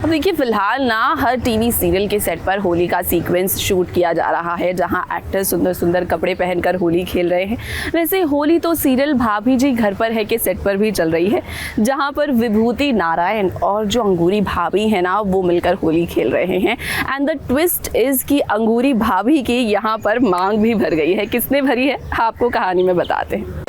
देखिए फिलहाल ना हर टीवी सीरियल के सेट पर होली का सीक्वेंस शूट किया जा रहा है, जहां एक्टर सुंदर सुंदर कपड़े पहनकर होली खेल रहे हैं। वैसे होली तो सीरियल भाभी जी घर पर है के सेट पर भी चल रही है, जहां पर विभूति नारायण और जो अंगूरी भाभी है ना वो मिलकर होली खेल रहे हैं। एंड द ट्विस्ट इज कि अंगूरी भाभी की यहाँ पर मांग भी भर गई है। किसने भरी है आपको कहानी में बताते हैं।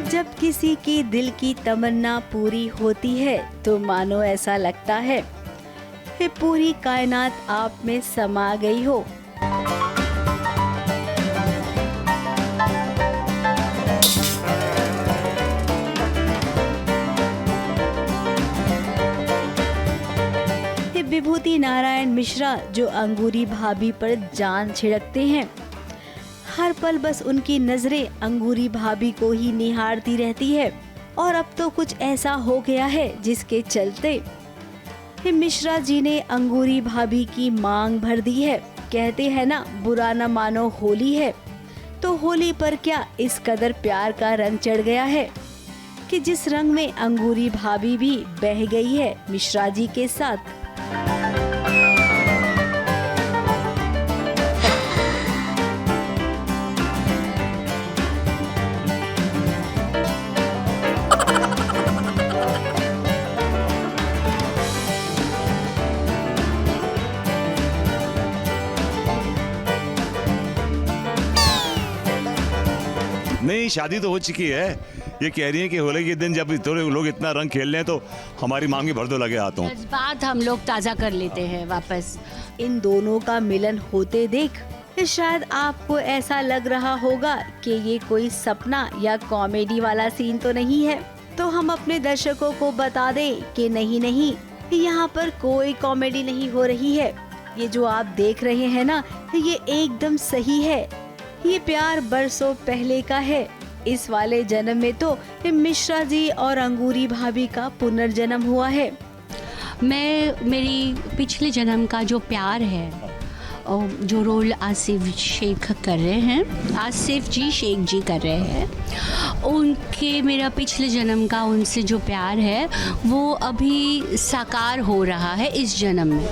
जब किसी की दिल की तमन्ना पूरी होती है तो मानो ऐसा लगता है कि पूरी कायनात आप में समा गई हो। विभूति नारायण मिश्रा जो अंगूरी भाभी पर जान छिड़कते हैं, हर पल बस उनकी नजरें अंगूरी भाभी को ही निहारती रहती है। और अब तो कुछ ऐसा हो गया है जिसके चलते मिश्रा जी ने अंगूरी भाभी की मांग भर दी है। कहते हैं ना, बुरा न मानो होली है। तो होली पर क्या इस कदर प्यार का रंग चढ़ गया है कि जिस रंग में अंगूरी भाभी भी बह गई है मिश्रा जी के साथ। नहीं, शादी तो हो चुकी है। ये कह रही है कि होली के दिन जब थोड़े लोग इतना रंग खेल रहे हैं तो हमारी मांग भी भर दो लगे हाथों। बात हम लोग ताजा कर लेते हैं वापस। इन दोनों का मिलन होते देख शायद आपको ऐसा लग रहा होगा कि ये कोई सपना या कॉमेडी वाला सीन तो नहीं है। तो हम अपने दर्शकों को बता दें कि नहीं, यहाँ पर कोई कॉमेडी नहीं हो रही है। ये जो आप देख रहे हैं ना, ये एकदम सही है। ये प्यार बरसों पहले का है। इस वाले जन्म में तो मिश्रा जी और अंगूरी भाभी का पुनर्जन्म हुआ है। मेरी पिछले जन्म का जो प्यार है, जो रोल आसिफ शेख कर रहे हैं, आसिफ जी शेख जी कर रहे हैं, उनके मेरा पिछले जन्म का उनसे जो प्यार है वो अभी साकार हो रहा है इस जन्म में।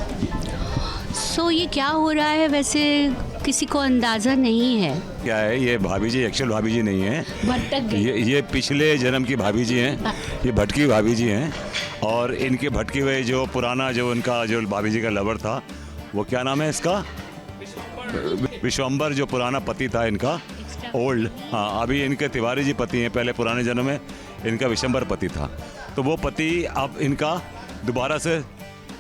सो ये क्या हो रहा है वैसे किसी को अंदाज़ा नहीं है। क्या है, ये भाभी जी एक्चुअल भाभी जी नहीं है, भटक गई। ये पिछले जन्म की भाभी जी हैं। ये भटकी भाभी जी हैं। और इनके भटके हुए जो पुराना जो उनका जो भाभी जी का लवर था, वो क्या नाम है इसका, विश्वंबर, जो पुराना पति था इनका ओल्ड। हाँ, अभी इनके तिवारी जी पति हैं। पहले पुराने जन्म में इनका विश्वंबर पति था। तो वो पति अब इनका दोबारा से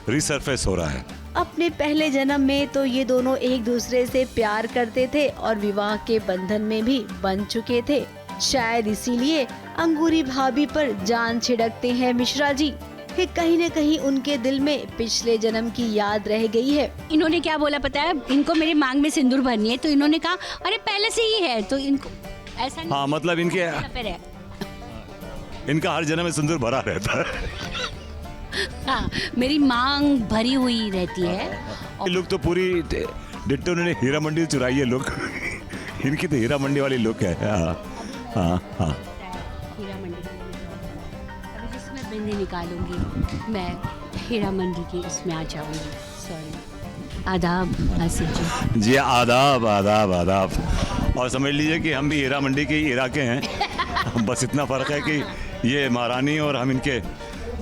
रिसर्फेस हो रहा है। अपने पहले जन्म में तो ये दोनों एक दूसरे से प्यार करते थे और विवाह के बंधन में भी बंध चुके थे। शायद इसीलिए अंगूरी भाभी पर जान छिड़कते हैं मिश्रा जी कि कहीं न कहीं उनके दिल में पिछले जन्म की याद रह गई है। इन्होंने क्या बोला पता है, इनको मेरी मांग में सिंदूर भरनी है, तो इन्होंने कहा अरे पहले से ही है, तो इनको ऐसा नहीं। हाँ, मतलब इनका हर जन्म में सिंदूर भरा रहता है। हाँ, मेरी मांग भरी हुई रहती है। ये लोग तो पूरी डिट्टो ने हीरा मंडी चुराई है लोग। इनकी तो हीरा मंडी वाली लुक है। हाँ। हीरा मंडी अभी जिसमें बिंदी निकालूंगी मैं हीरा मंडी की उसमें आ जाऊंगी। सॉरी। आदाब आसिफ जी। जी आदाब। और समझ लीजिए कि हम भी हीरा मंडी के हीरा के हैं। बस इतना फर्क है कि ये महारानी और हम इनके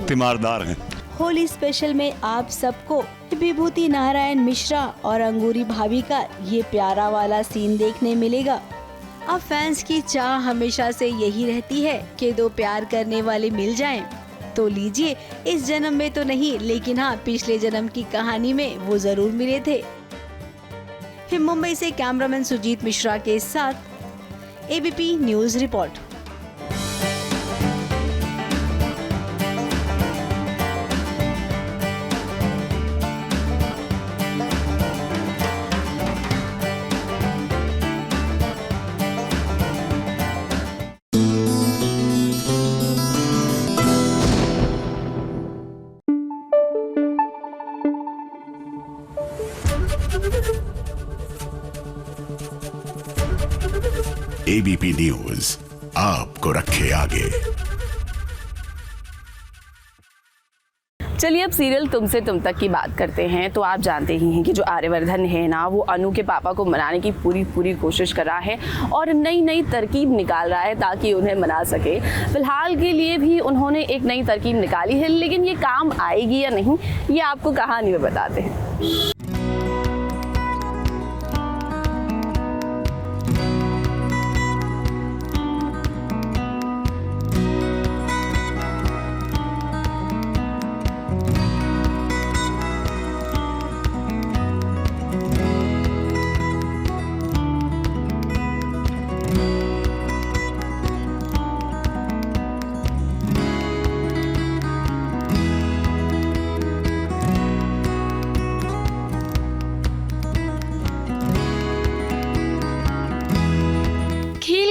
तीमारदार हैं। होली स्पेशल में आप सबको विभूति नारायण मिश्रा और अंगूरी भाभी का ये प्यारा वाला सीन देखने मिलेगा। अब फैंस की चाह हमेशा से यही रहती है कि दो प्यार करने वाले मिल जाएं। तो लीजिए, इस जन्म में तो नहीं, लेकिन हाँ पिछले जन्म की कहानी में वो जरूर मिले थे। फिर मुंबई से कैमरामैन सुजीत मिश्रा के साथ ABP news report. ABP news आपको रखे आगे। चलिए अब सीरियल तुमसे तुम तक की बात करते हैं। तो आप जानते ही हैं कि जो आर्यवर्धन है ना, वो अनु के पापा को मनाने की पूरी कोशिश कर रहा है और नई नई तरकीब निकाल रहा है ताकि उन्हें मना सके। फिलहाल के लिए भी उन्होंने एक नई तरकीब निकाली है, लेकिन ये काम आएगी या नहीं, ये आपको कहानी में बताते हैं।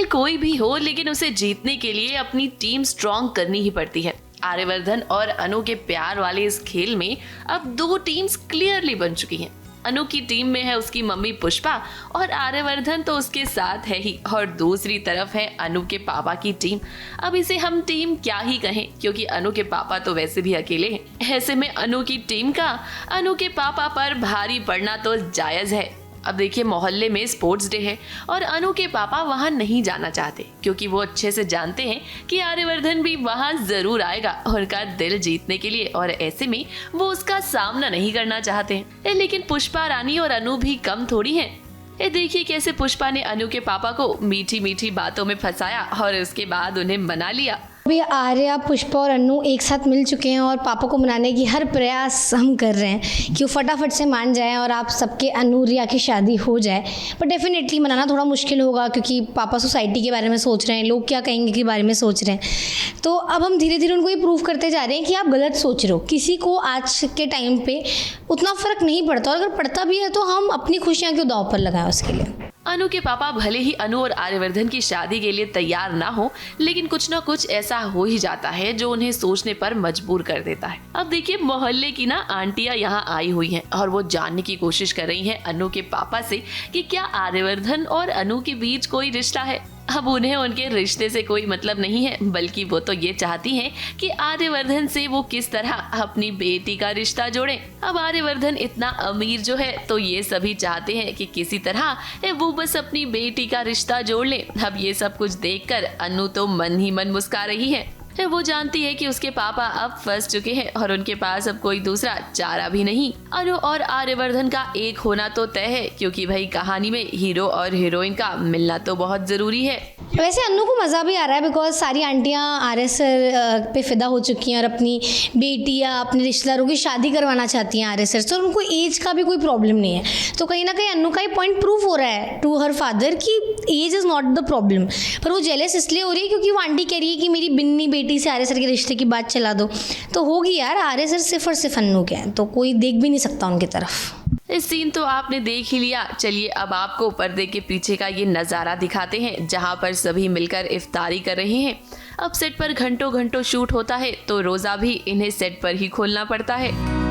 कोई भी हो, लेकिन उसे जीतने के लिए अपनी टीम स्ट्रॉन्ग करनी ही पड़ती है। आर्यवर्धन और अनु के प्यार वाले इस खेल में अब दो टीम्स क्लियरली बन चुकी हैं। अनु की टीम में है उसकी मम्मी पुष्पा और आर्यवर्धन तो उसके साथ है ही, और दूसरी तरफ है अनु के पापा की टीम। अब इसे हम टीम क्या ही कहें, क्योंकि अनु के पापा तो वैसे भी अकेले हैं। ऐसे में अनु की टीम का अनु के पापा पर भारी पड़ना तो जायज है। अब देखिए, मोहल्ले में स्पोर्ट्स डे है और अनु के पापा वहां नहीं जाना चाहते, क्योंकि वो अच्छे से जानते हैं कि आर्यवर्धन भी वहां जरूर आएगा उनका दिल जीतने के लिए, और ऐसे में वो उसका सामना नहीं करना चाहते हैं। लेकिन पुष्पा रानी और अनु भी कम थोड़ी हैं। देखिए कैसे पुष्पा ने अनु के पापा को मीठी मीठी बातों में फंसाया और उसके बाद उन्हें मना लिया। अभी आर्या, पुष्पा और अनु एक साथ मिल चुके हैं और पापा को मनाने की हर प्रयास हम कर रहे हैं कि वो फटाफट से मान जाएं और आप सबके अनु रिया की शादी हो जाए। पर डेफिनेटली मनाना थोड़ा मुश्किल होगा, क्योंकि पापा सोसाइटी के बारे में सोच रहे हैं, लोग क्या कहेंगे के बारे में सोच रहे हैं। तो अब हम धीरे धीरे उनको ये प्रूव करते जा रहे हैं कि आप गलत सोच रहे हो। किसी को आज के टाइम पे उतना फ़र्क नहीं पड़ता, और अगर पड़ता भी है तो हम अपनी खुशियाँ क्यों दांव पर लगाएं उसके लिए। अनु के पापा भले ही अनु और आर्यवर्धन की शादी के लिए तैयार ना हो, लेकिन कुछ ना कुछ ऐसा हो ही जाता है जो उन्हें सोचने पर मजबूर कर देता है। अब देखिए, मोहल्ले की ना आंटियां यहाँ आई हुई हैं और वो जानने की कोशिश कर रही हैं अनु के पापा से कि क्या आर्यवर्धन और अनु के बीच कोई रिश्ता है। अब उन्हें उनके रिश्ते से कोई मतलब नहीं है, बल्कि वो तो ये चाहती हैं कि आर्यवर्धन से वो किस तरह अपनी बेटी का रिश्ता जोड़े। अब आर्यवर्धन इतना अमीर जो है, तो ये सभी चाहते हैं कि किसी तरह वो बस अपनी बेटी का रिश्ता जोड़ ले। अब ये सब कुछ देखकर अनु तो मन ही मन मुस्कुरा रही है। वो जानती है कि उसके पापा अब फंस चुके हैं और उनके पास अब कोई दूसरा चारा भी नहीं। अनु और आर्यवर्धन का एक होना तो तय है, क्योंकि भाई कहानी में हीरो और हीरोइन का मिलना तो बहुत जरूरी है। वैसे अनु को मज़ा भी आ रहा है, बिकॉज सारी आंटियां आर्य सर पे फिदा हो चुकी हैं और अपनी बेटी या अपने रिश्तेदारों की शादी करवाना चाहती हैं आर्य सर से, और उनको एज का भी कोई प्रॉब्लम नहीं है। तो कहीं ना कहीं अनु का ये पॉइंट प्रूव हो रहा है टू हर फादर कि age is not the problem. पर वो जेलस इसलिए हो रही है क्योंकि वो आंटी कह रही है कि मेरी बिन्नी बेटी से आर्य सर के रिश्ते की बात चला दो। तो होगी यार, आर्य सर सिर्फ और सिर्फ अनु के हैं, तो कोई देख भी नहीं सकता उनकी तरफ। इस सीन तो आपने देख ही लिया। चलिए अब आपको पर्दे के पीछे का ये नज़ारा दिखाते हैं, जहां पर सभी मिलकर इफ्तारी कर रहे हैं। अब सेट पर घंटों घंटों शूट होता है, तो रोज़ा भी इन्हें सेट पर ही खोलना पड़ता है।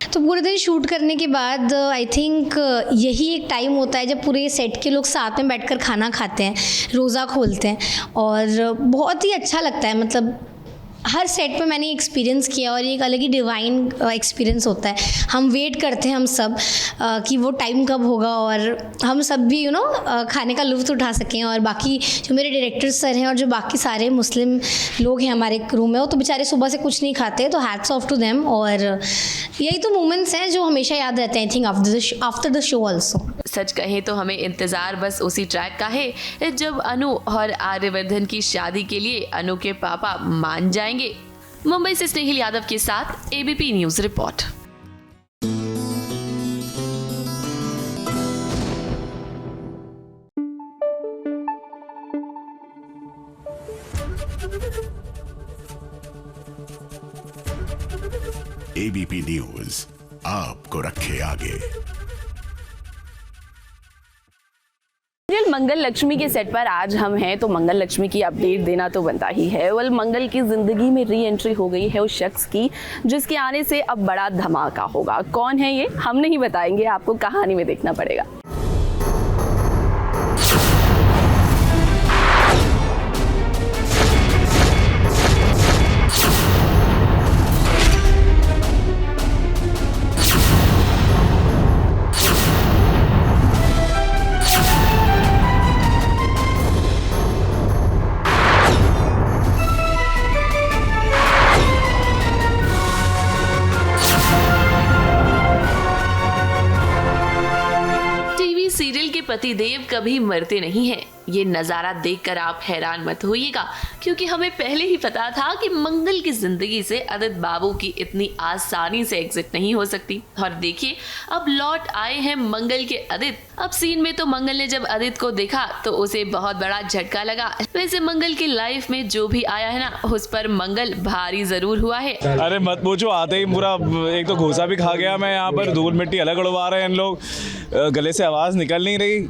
तो पूरे दिन शूट करने के बाद आई थिंक यही एक टाइम होता है जब पूरे सेट के लोग साथ में बैठकर खाना खाते हैं, रोज़ा खोलते हैं, और बहुत ही अच्छा लगता है। मतलब हर सेट पे मैंने एक्सपीरियंस किया और ये एक अलग ही डिवाइन एक्सपीरियंस होता है। हम वेट करते हैं हम सब कि वो टाइम कब होगा और हम सब भी खाने का लुत्फ़ उठा सकें। और बाकी जो मेरे डायरेक्टर सर हैं और जो बाकी सारे मुस्लिम लोग हैं हमारे क्रू में, वो तो बेचारे सुबह से कुछ नहीं खाते, तो हैट्स ऑफ टू देम। और यही तो मोमेंट्स हैं जो हमेशा याद रहते हैं, I think after the show also. सच कहें तो हमें इंतज़ार बस उसी ट्रैक का है जब अनु और आर्यवर्धन की शादी के लिए अनु के पापा मान जाएंगे। मुंबई से स्नेहिल यादव के साथ ABP news report. ABP news आपको रखे आगे। सीरियल मंगल लक्ष्मी के सेट पर आज हम हैं, तो मंगल लक्ष्मी की अपडेट देना तो बनता ही है। वेल, मंगल की जिंदगी में री एंट्री हो गई है उस शख्स की जिसके आने से अब बड़ा धमाका होगा। कौन है ये हम नहीं बताएंगे, आपको कहानी में देखना पड़ेगा। सीरियल के पतिदेव कभी मरते नहीं हैं। ये नज़ारा देखकर आप हैरान मत होइएगा, क्योंकि हमें पहले ही पता था कि मंगल की जिंदगी से आदित्य बाबू की इतनी आसानी से एग्जिट नहीं हो सकती। और देखिए, अब लौट आए हैं मंगल के आदित्य। अब सीन में तो मंगल ने जब आदित्य को देखा तो उसे बहुत बड़ा झटका लगा। वैसे मंगल की लाइफ में जो भी आया है ना, उस पर मंगल भारी जरूर हुआ है। अरे मत पूछो, आते ही पूरा एक तो घोसा भी खा गया मैं। यहाँ पर धूल मिट्टी अलग उड़वा रहे हैं इन लोग, गले से आवाज़ निकल नहीं रही,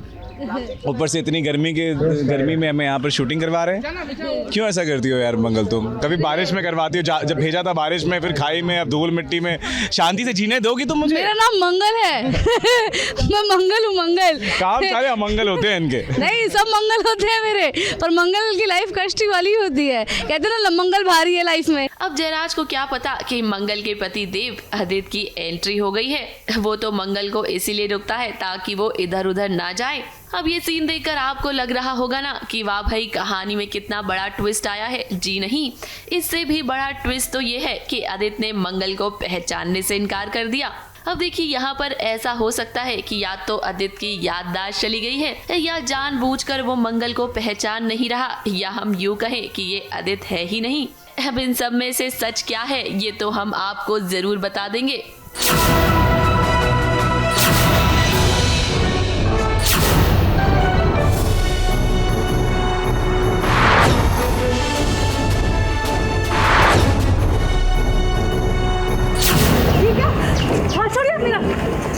ऊपर से इतनी गर्मी में हमें यहाँ पर शूटिंग करवा रहे हैं। क्यों ऐसा करती हो यार मंगल? तुम कभी बारिश में करवाती हो, जब भेजा था बारिश में, फिर खाई में, अब धूल मिट्टी में। शांति से जीने दोगी तुम मुझे? मेरा नाम मंगल है। मैं मंगल हूँ, मंगल। काम सारे अमंगल होते हैं इनके। नहीं, सब मंगल होते हैं मेरे, पर मंगल की लाइफ कष्टी वाली होती है। कहते हैं ना, मंगल भारी है लाइफ में। अब जयराज को क्या पता कि मंगल के पति देव आदित्य की एंट्री हो गई है। वो तो मंगल को इसीलिए रुकता है ताकि वो इधर उधर ना जाए। अब ये सीन देखकर आपको लग रहा होगा ना कि वाह भाई, कहानी में कितना बड़ा ट्विस्ट आया है। जी नहीं, इससे भी बड़ा ट्विस्ट तो ये है कि आदित्य ने मंगल को पहचानने से इनकार कर दिया। अब देखिए, यहाँ पर ऐसा हो सकता है कि या तो आदित्य की याददाश्त चली गई है, या जानबूझकर वो मंगल को पहचान नहीं रहा, या हम यूँ कहें कि ये आदित्य है ही नहीं। अब इन सब में से सच क्या है, ये तो हम आपको जरूर बता देंगे।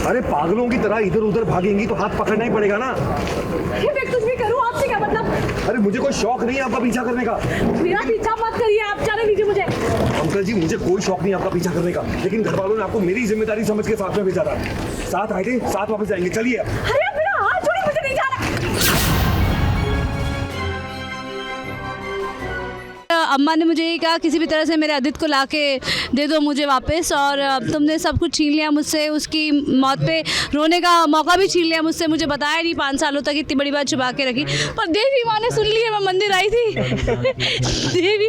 अरे पागलों की तरह इधर उधर भागेंगी तो हाथ पकड़ना ही पड़ेगा ना। मैं कुछ भी करूँ, आपसे क्या मतलब? अरे मुझे कोई शौक नहीं है आपका पीछा करने का। मेरा पीछा मत करिए, आप जाने दीजिए मुझे। अंकल जी, मुझे कोई शौक नहीं आपका पीछा करने का, लेकिन घर वालों ने आपको मेरी जिम्मेदारी समझ के साथ में भेजा था। साथ आए थे, साथ वापस जाएंगे, चलिए। अरे आप मेरा हाथ छोड़िए, मुझे नहीं जाना। अम्मा ने मुझे ये कहा, किसी भी तरह से मेरे आदित्य को लाके दे दो मुझे वापस, और तुमने सब कुछ छीन लिया मुझसे। उसकी मौत पे रोने का मौका भी छीन लिया मुझसे। मुझे बताया नहीं 5 सालों तक, इतनी बड़ी बात छुपा के रखी। पर देवी माँ ने सुन ली है, मैं मंदिर आई थी। देवी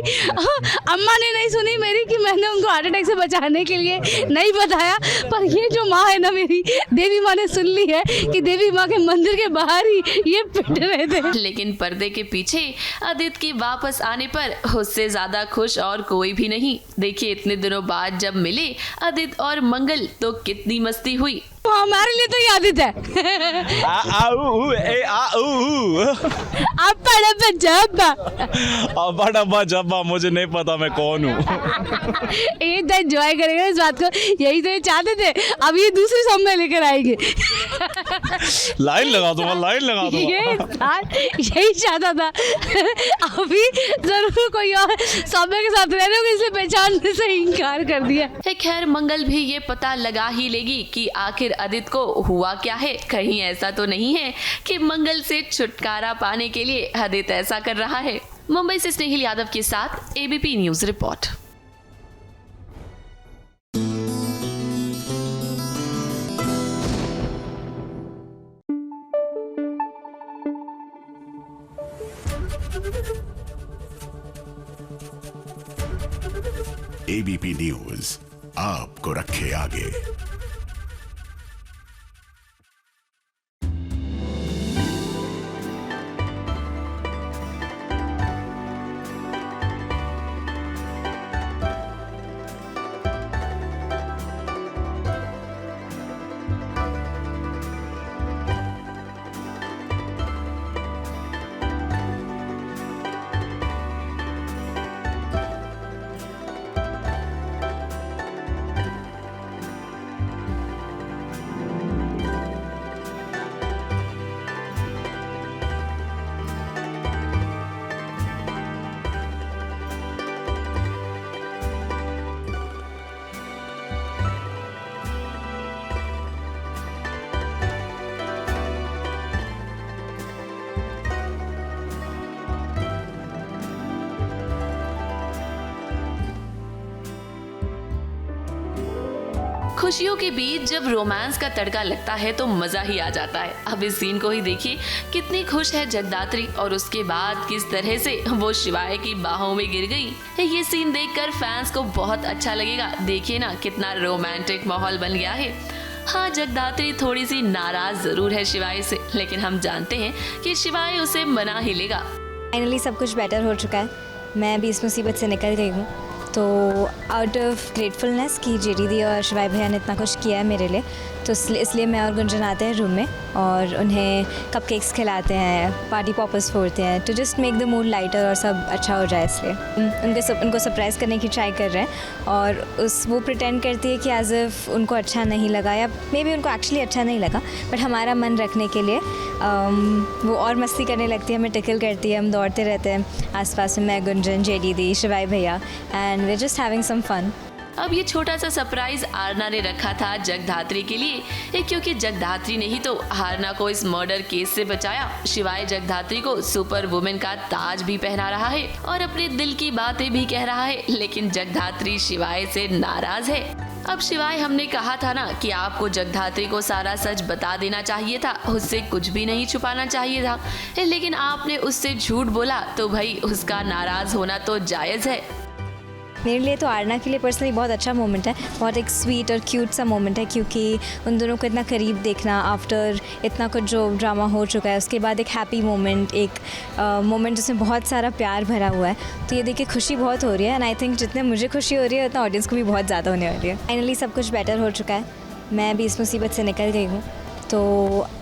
अम्मा ने नहीं सुनी मेरी कि मैंने उनको हार्ट अटैक से बचाने के लिए नहीं बताया। पर ये जो माँ है ना मेरी, देवी माँ ने सुन ली है कि देवी माँ के मंदिर के बाहर ही ये पिट रहे थे। लेकिन पर्दे के पीछे आदित्य के वापस आने पर उससे ज्यादा खुश और कोई भी नहीं। देखिए, इतने दिनों बाद जब मिले आदित्य और मंगल तो कितनी मस्ती हुई। हमारे लिए तो ये आदित्य है। जब्बा मुझे नहीं पता मैं कौन हूँ। एक एंजॉय करेंगे इस बात को, यही तो ये चाहते थे। अब ये दूसरी सॉन्ग में लेकर आएंगे। लाइन लगा दूंगा, लाइन लगा दूंगा। यही चाहता था। अभी जरूर कोई और सौम्य के साथ रहने को, इसलिए पहचानने से इनकार कर दिया। खैर, मंगल भी ये पता लगा ही लेगी कि आखिर आदित्य को हुआ क्या है। कहीं ऐसा तो नहीं है कि मंगल से छुटकारा पाने के लिए आदित्य ऐसा कर रहा है। मुंबई से स्नेहिल यादव के साथ ABP news report. ABP news आपको रखे आगे। खुशियों के बीच जब रोमांस का तड़का लगता है तो मजा ही आ जाता है। अब इस सीन को ही देखिए, कितनी खुश है जगदात्री और उसके बाद किस तरह से वो शिवाय की बाहों में गिर गई। ये सीन देखकर फैंस को बहुत अच्छा लगेगा। देखिए ना कितना रोमांटिक माहौल बन गया है। हाँ, जगदात्री थोड़ी सी नाराज जरूर है शिवाय से, लेकिन हम जानते हैं कि शिवाय उसे मना ही लेगा। फाइनली सब कुछ बेटर हो चुका है। मैं भी इस मुसीबत से निकल गई हूँ। तो आउट ऑफ ग्रेटफुलनेस कि जेडी दी और शिवाय भैया ने इतना कुछ किया है मेरे लिए, तो इसलिए मैं और गुंजन आते हैं रूम में और उन्हें कपकेक्स खिलाते हैं, पार्टी पॉपर्स फोड़ते हैं, to just make the mood lighter और सब अच्छा हो जाए। इसलिए उनको सरप्राइज़ करने की ट्राई कर रहे हैं और वो प्रिटेंड करती है कि एज इफ उनको अच्छा नहीं लगा या मे बी उनको एक्चुअली अच्छा नहीं लगा, बट हमारा मन रखने के लिए वो और मस्ती करने लगती है, हमें टिकल करती है, हम दौड़ते रहते हैं आसपास में, मैं, गुंजन, जेडी दी, शिवाय भैया, and we just having some fun. अब ये छोटा सा सरप्राइज आरना ने रखा था जगधात्री के लिए, क्योंकि जगधात्री ने ही तो आरना को इस मर्डर केस से बचाया। शिवाय जगधात्री को सुपर वुमेन का ताज भी पहना रहा है और अपने दिल की बातें भी कह रहा है, लेकिन जगधात्री शिवाय से नाराज है। अब शिवाय, हमने कहा था ना कि आपको जगधात्री को सारा सच बता देना चाहिए था, उससे कुछ भी नहीं छुपाना चाहिए था, लेकिन आपने उससे झूठ बोला, तो भाई उसका नाराज होना तो जायज़ है। मेरे लिए तो आरना के लिए पर्सनली बहुत अच्छा मोमेंट है, बहुत एक स्वीट और क्यूट सा मोमेंट है, क्योंकि उन दोनों को इतना करीब देखना आफ्टर इतना कुछ जो ड्रामा हो चुका है, उसके बाद एक हैप्पी मोमेंट, एक मोमेंट जिसमें बहुत सारा प्यार भरा हुआ है, तो ये देख के खुशी बहुत हो रही है। एंड आई थिंक जितने मुझे खुशी हो रही है उतना ऑडियंस को भी बहुत ज़्यादा होने वाली है। फाइनली सब कुछ बेटर हो चुका है। मैं भी इस मुसीबत से निकल गई हूँ। तो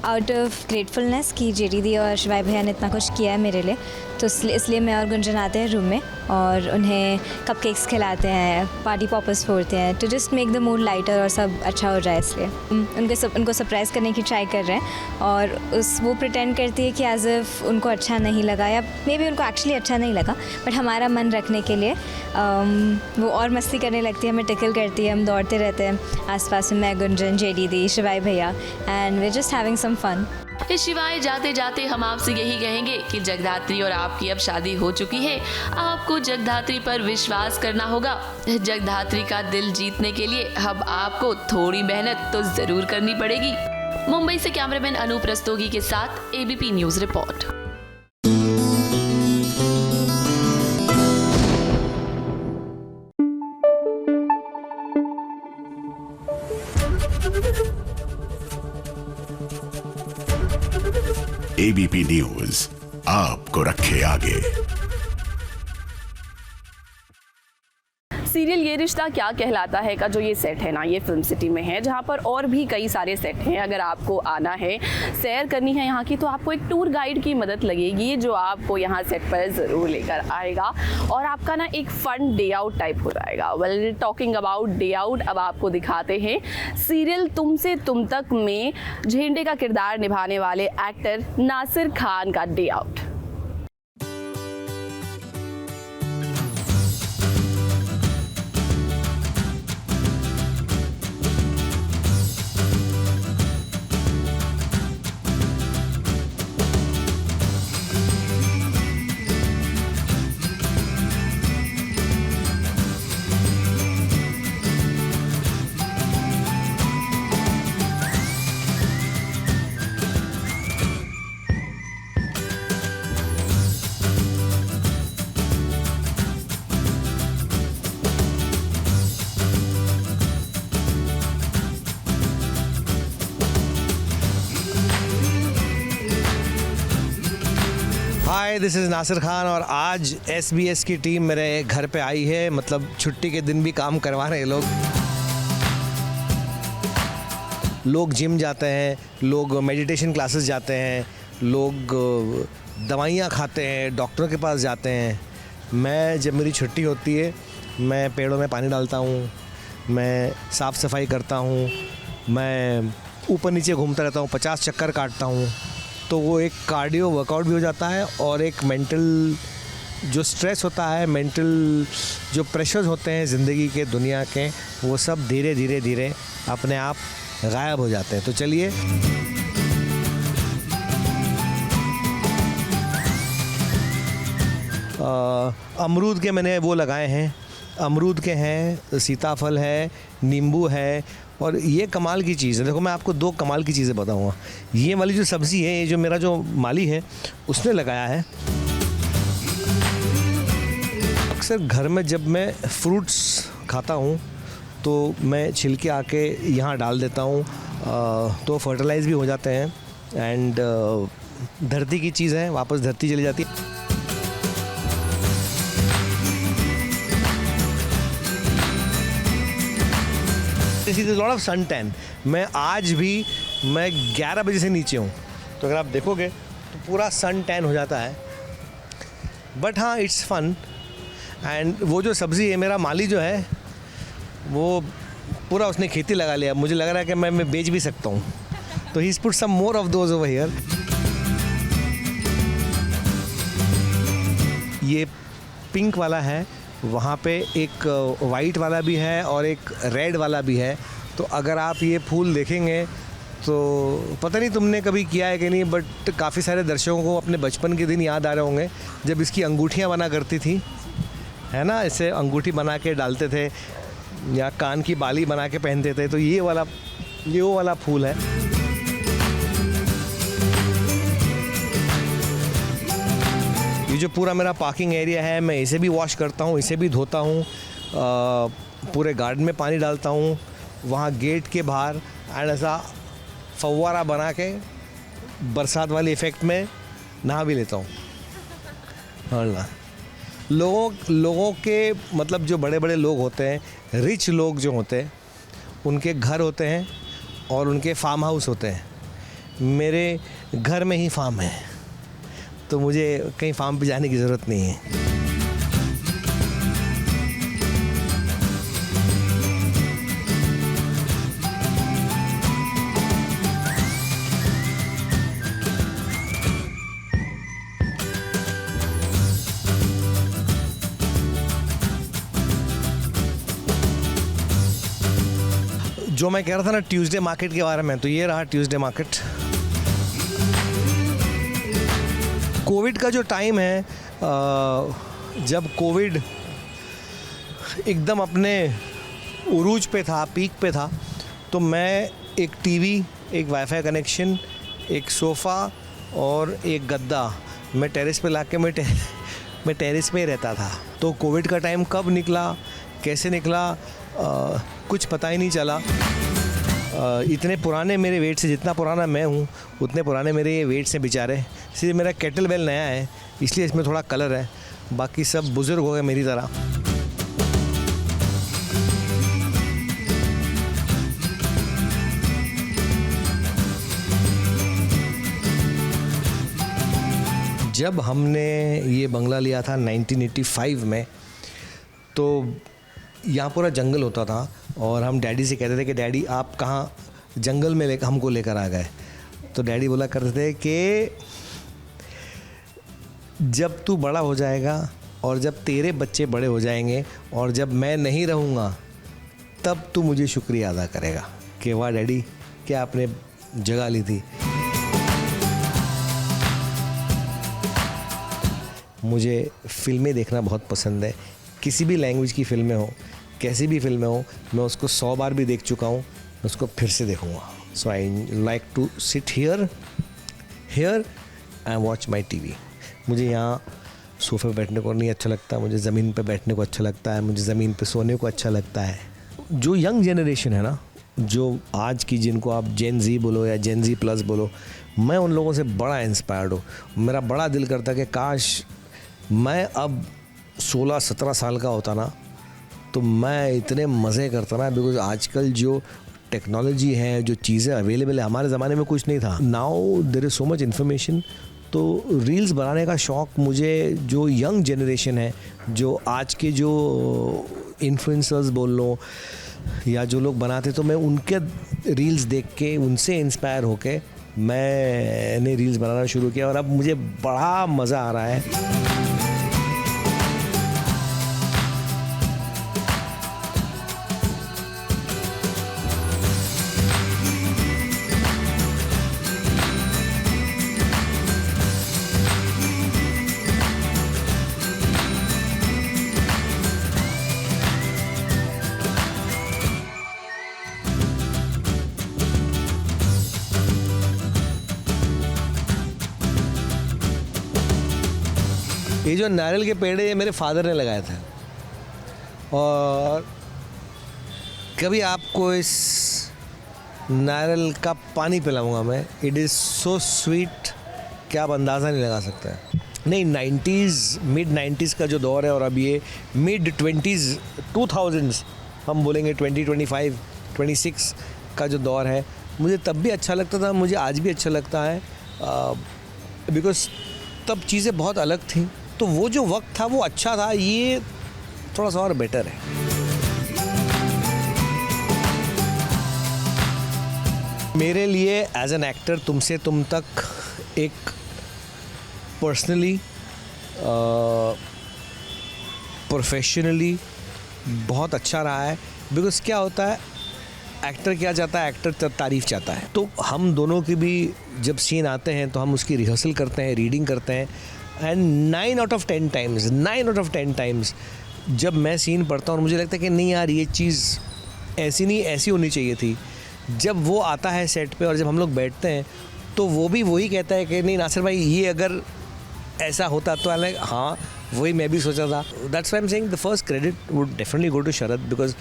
आउट ऑफ ग्रेटफुलनेस कि जेडी दी और शिवाय भैया ने इतना कुछ किया है मेरे लिए, तो इसलिए मैं और गुंजन आते हैं रूम में और उन्हें कपकेक्स खिलाते हैं, पार्टी पॉपर्स फोड़ते हैं, to just make the mood lighter और सब अच्छा हो जाए। इसलिए उनको सरप्राइज़ करने की ट्राई कर रहे हैं और वो प्रिटेंड करती है कि एज इफ उनको अच्छा नहीं लगा या मे बी उनको एक्चुअली अच्छा नहीं लगा, बट हमारा मन रखने के लिए वो और मस्ती करने लगती है, हमें टिकल करती है, हम दौड़ते रहते हैं आसपास में, मैं, गुंजन, जेडी दी, शिवाय भैया, and we just having some fun. Shivaay, जाते जाते हम आपसे यही कहेंगे कि जगधात्री और आपकी अब शादी हो चुकी है। आपको जगधात्री पर विश्वास करना होगा। जगधात्री का दिल जीतने के लिए अब आपको थोड़ी मेहनत तो जरूर करनी पड़ेगी। मुंबई से कैमरामैन अनूप रस्तोगी के साथ ABP news report. ABP news आपको रखे आगे। सीरियल ये रिश्ता क्या कहलाता है का जो ये सेट है ना, ये फिल्म सिटी में है, जहाँ पर और भी कई सारे सेट हैं। अगर आपको आना है, सैर करनी है यहाँ की, तो आपको एक टूर गाइड की मदद लगेगी जो आपको यहाँ सेट पर ज़रूर लेकर आएगा और आपका ना एक फन डे आउट टाइप हो जाएगा। Well, talking about day out, अब आपको दिखाते हैं सीरियल तुमसे तुम तक में झेंडे का किरदार निभाने वाले एक्टर नासिर खान का day out. Hi, this is Nasir Khan और आज SBS की टीम मेरे घर पे आई है। मतलब छुट्टी के दिन भी काम करवा रहे हैं लोग जिम जाते हैं, लोग मेडिटेशन क्लासेस जाते हैं, लोग दवाइयाँ खाते हैं, डॉक्टरों के पास जाते हैं। मैं जब मेरी छुट्टी होती है मैं पेड़ों में पानी डालता हूँ, मैं साफ़ सफाई करता हूँ, मैं ऊपर नीचे घूमता रहता हूँ, 50 चक्कर काटता हूँ। तो वो एक कार्डियो वर्कआउट भी हो जाता है और एक मेंटल जो स्ट्रेस होता है, मेंटल जो प्रेशर्स होते हैं ज़िंदगी के, दुनिया के, वो सब धीरे धीरे धीरे अपने आप गायब हो जाते हैं। तो चलिए अमरूद के मैंने वो लगाए हैं, अमरूद के हैं, सीताफल है, नींबू है। और ये कमाल की चीज़ है, देखो मैं आपको 2 कमाल की चीज़ें बताऊंगा। ये वाली जो सब्ज़ी है, ये जो मेरा जो माली है उसने लगाया है। अक्सर घर में जब मैं फ्रूट्स खाता हूँ तो मैं छिलके आके यहाँ डाल देता हूँ, तो फर्टिलाइज़ भी हो जाते हैं एंड धरती की चीज़ है, वापस धरती चली जाती है। Lot of sun tan. मैं आज भी 11 बजे से नीचे हूँ, तो अगर आप देखोगे तो पूरा सन टैन हो जाता है। बट हाँ, इट्स फन। एंड वो जो सब्ज़ी है, मेरा माली जो है वो पूरा उसने खेती लगा लिया। मुझे लग रहा है कि मैं बेच भी सकता हूँ। तो he put some more of those over here. ये पिंक वाला है, वहाँ पे एक वाइट वाला भी है और एक रेड वाला भी है। तो अगर आप ये फूल देखेंगे तो पता नहीं तुमने कभी किया है कि नहीं, बट काफ़ी सारे दर्शकों को अपने बचपन के दिन याद आ रहे होंगे जब इसकी अंगूठियाँ बना करती थी, है ना। इसे अंगूठी बना के डालते थे या कान की बाली बना के पहनते थे। तो ये वो वाला फूल है। ये जो पूरा मेरा पार्किंग एरिया है, मैं इसे भी वॉश करता हूँ, इसे भी धोता हूँ, पूरे गार्डन में पानी डालता हूँ, वहाँ गेट के बाहर एंड ऐसा फव्वारा बना के बरसात वाली इफ़ेक्ट में नहा भी लेता हूँ। हाँ, लोगों के मतलब जो बड़े बड़े लोग होते हैं, रिच लोग जो होते हैं, उनके घर होते हैं और उनके फार्म हाउस होते हैं। मेरे घर में ही फार्म है, तो मुझे कहीं फार्म पे जाने की ज़रूरत नहीं है। जो मैं कह रहा था ना ट्यूसडे मार्केट के बारे में, तो ये रहा ट्यूसडे मार्केट। कोविड का जो टाइम है, जब कोविड एकदम अपने उरूज पे था, पीक पे था, तो मैं एक टीवी, एक वाईफाई कनेक्शन, एक सोफ़ा और एक गद्दा मैं टेरेस पे लाके मैं टेरेस पे ही रहता था। तो कोविड का टाइम कब निकला, कैसे निकला, कुछ पता ही नहीं चला। इतने पुराने मेरे वेट से, जितना पुराना मैं हूँ उतने पुराने मेरे ये वेट से बेचारे। सिर्फ मेरा केटल बेल नया है, इसलिए इसमें थोड़ा कलर है, बाकी सब बुज़ुर्ग हो गए मेरी तरह। जब हमने ये बंगला लिया था 1985 में, तो यहाँ पूरा जंगल होता था और हम डैडी से कहते थे कि डैडी आप कहाँ जंगल में हमको लेकर आ गए। तो डैडी बोला करते थे कि जब तू बड़ा हो जाएगा और जब तेरे बच्चे बड़े हो जाएंगे और जब मैं नहीं रहूँगा, तब तू मुझे शुक्रिया अदा करेगा कि वाह डैडी क्या आपने जगह ली थी। मुझे फिल्में देखना बहुत पसंद है, किसी भी लैंग्वेज की फ़िल्में हो, कैसी भी फिल्में हो, मैं उसको 100 बार भी देख चुका हूँ, उसको फिर से देखूँगा। So I like to sit here and watch my TV. मुझे यहाँ सोफे पे बैठने को नहीं अच्छा लगता, मुझे ज़मीन पे बैठने को अच्छा लगता है, मुझे ज़मीन पे सोने को अच्छा लगता है। जो यंग जनरेशन है ना, जो आज की, जिनको आप जेन ज़ी बोलो या जेन ज़ी प्लस बोलो, मैं उन लोगों से बड़ा इंस्पायर्ड हूँ। मेरा बड़ा दिल करता है कि काश मैं अब 16-17 साल का होता ना, तो मैं इतने मज़े करता ना, बिकॉज आजकल जो टेक्नोलॉजी है, जो चीज़ें अवेलेबल है, हमारे ज़माने में कुछ नहीं था। Now there is so much information. तो रील्स बनाने का शौक़ मुझे, जो यंग जनरेशन है, जो आज के जो इन्फ्लुएंसर्स बोल लो या जो लोग बनाते, तो मैं उनके रील्स देख के, उनसे इंस्पायर होके मैंने रील्स बनाना शुरू किया और अब मुझे बड़ा मज़ा आ रहा है। ये जो नारियल के पेड़ है, ये मेरे फादर ने लगाए थे और कभी आपको इस नारियल का पानी पिलाऊंगा मैं। इट इज़ सो स्वीट कि आप अंदाज़ा नहीं लगा सकते हैं। नहीं, 90s, मिड 90s का जो दौर है और अब ये मिड 20s 2000s, हम बोलेंगे 2025 26 का जो दौर है, मुझे तब भी अच्छा लगता था, मुझे आज भी अच्छा लगता है, बिकॉज तब चीज़ें बहुत अलग थी। तो वो जो वक्त था वो अच्छा था, ये थोड़ा सा और बेटर है। मेरे लिए एज एन एक्टर तुमसे तुम तक एक पर्सनली, प्रोफेशनली बहुत अच्छा रहा है। बिकॉज क्या होता है, एक्टर क्या चाहता है, एक्टर तारीफ़ चाहता है। तो हम दोनों की भी जब सीन आते हैं तो हम उसकी रिहर्सल करते हैं, रीडिंग करते हैं, एंड 9 out of 10 टाइम्स जब मैं सीन पढ़ता हूँ और मुझे लगता है कि नहीं यार, ये चीज़ ऐसी नहीं, ऐसी होनी चाहिए थी, जब वो आता है सेट पे और जब हम लोग बैठते हैं तो वो भी वही कहता है कि नहीं नासिर भाई, ये अगर ऐसा होता तो लाइक हाँ, वही मैं भी सोचा था। That's why I am saying the first credit would definitely go to Sharad, because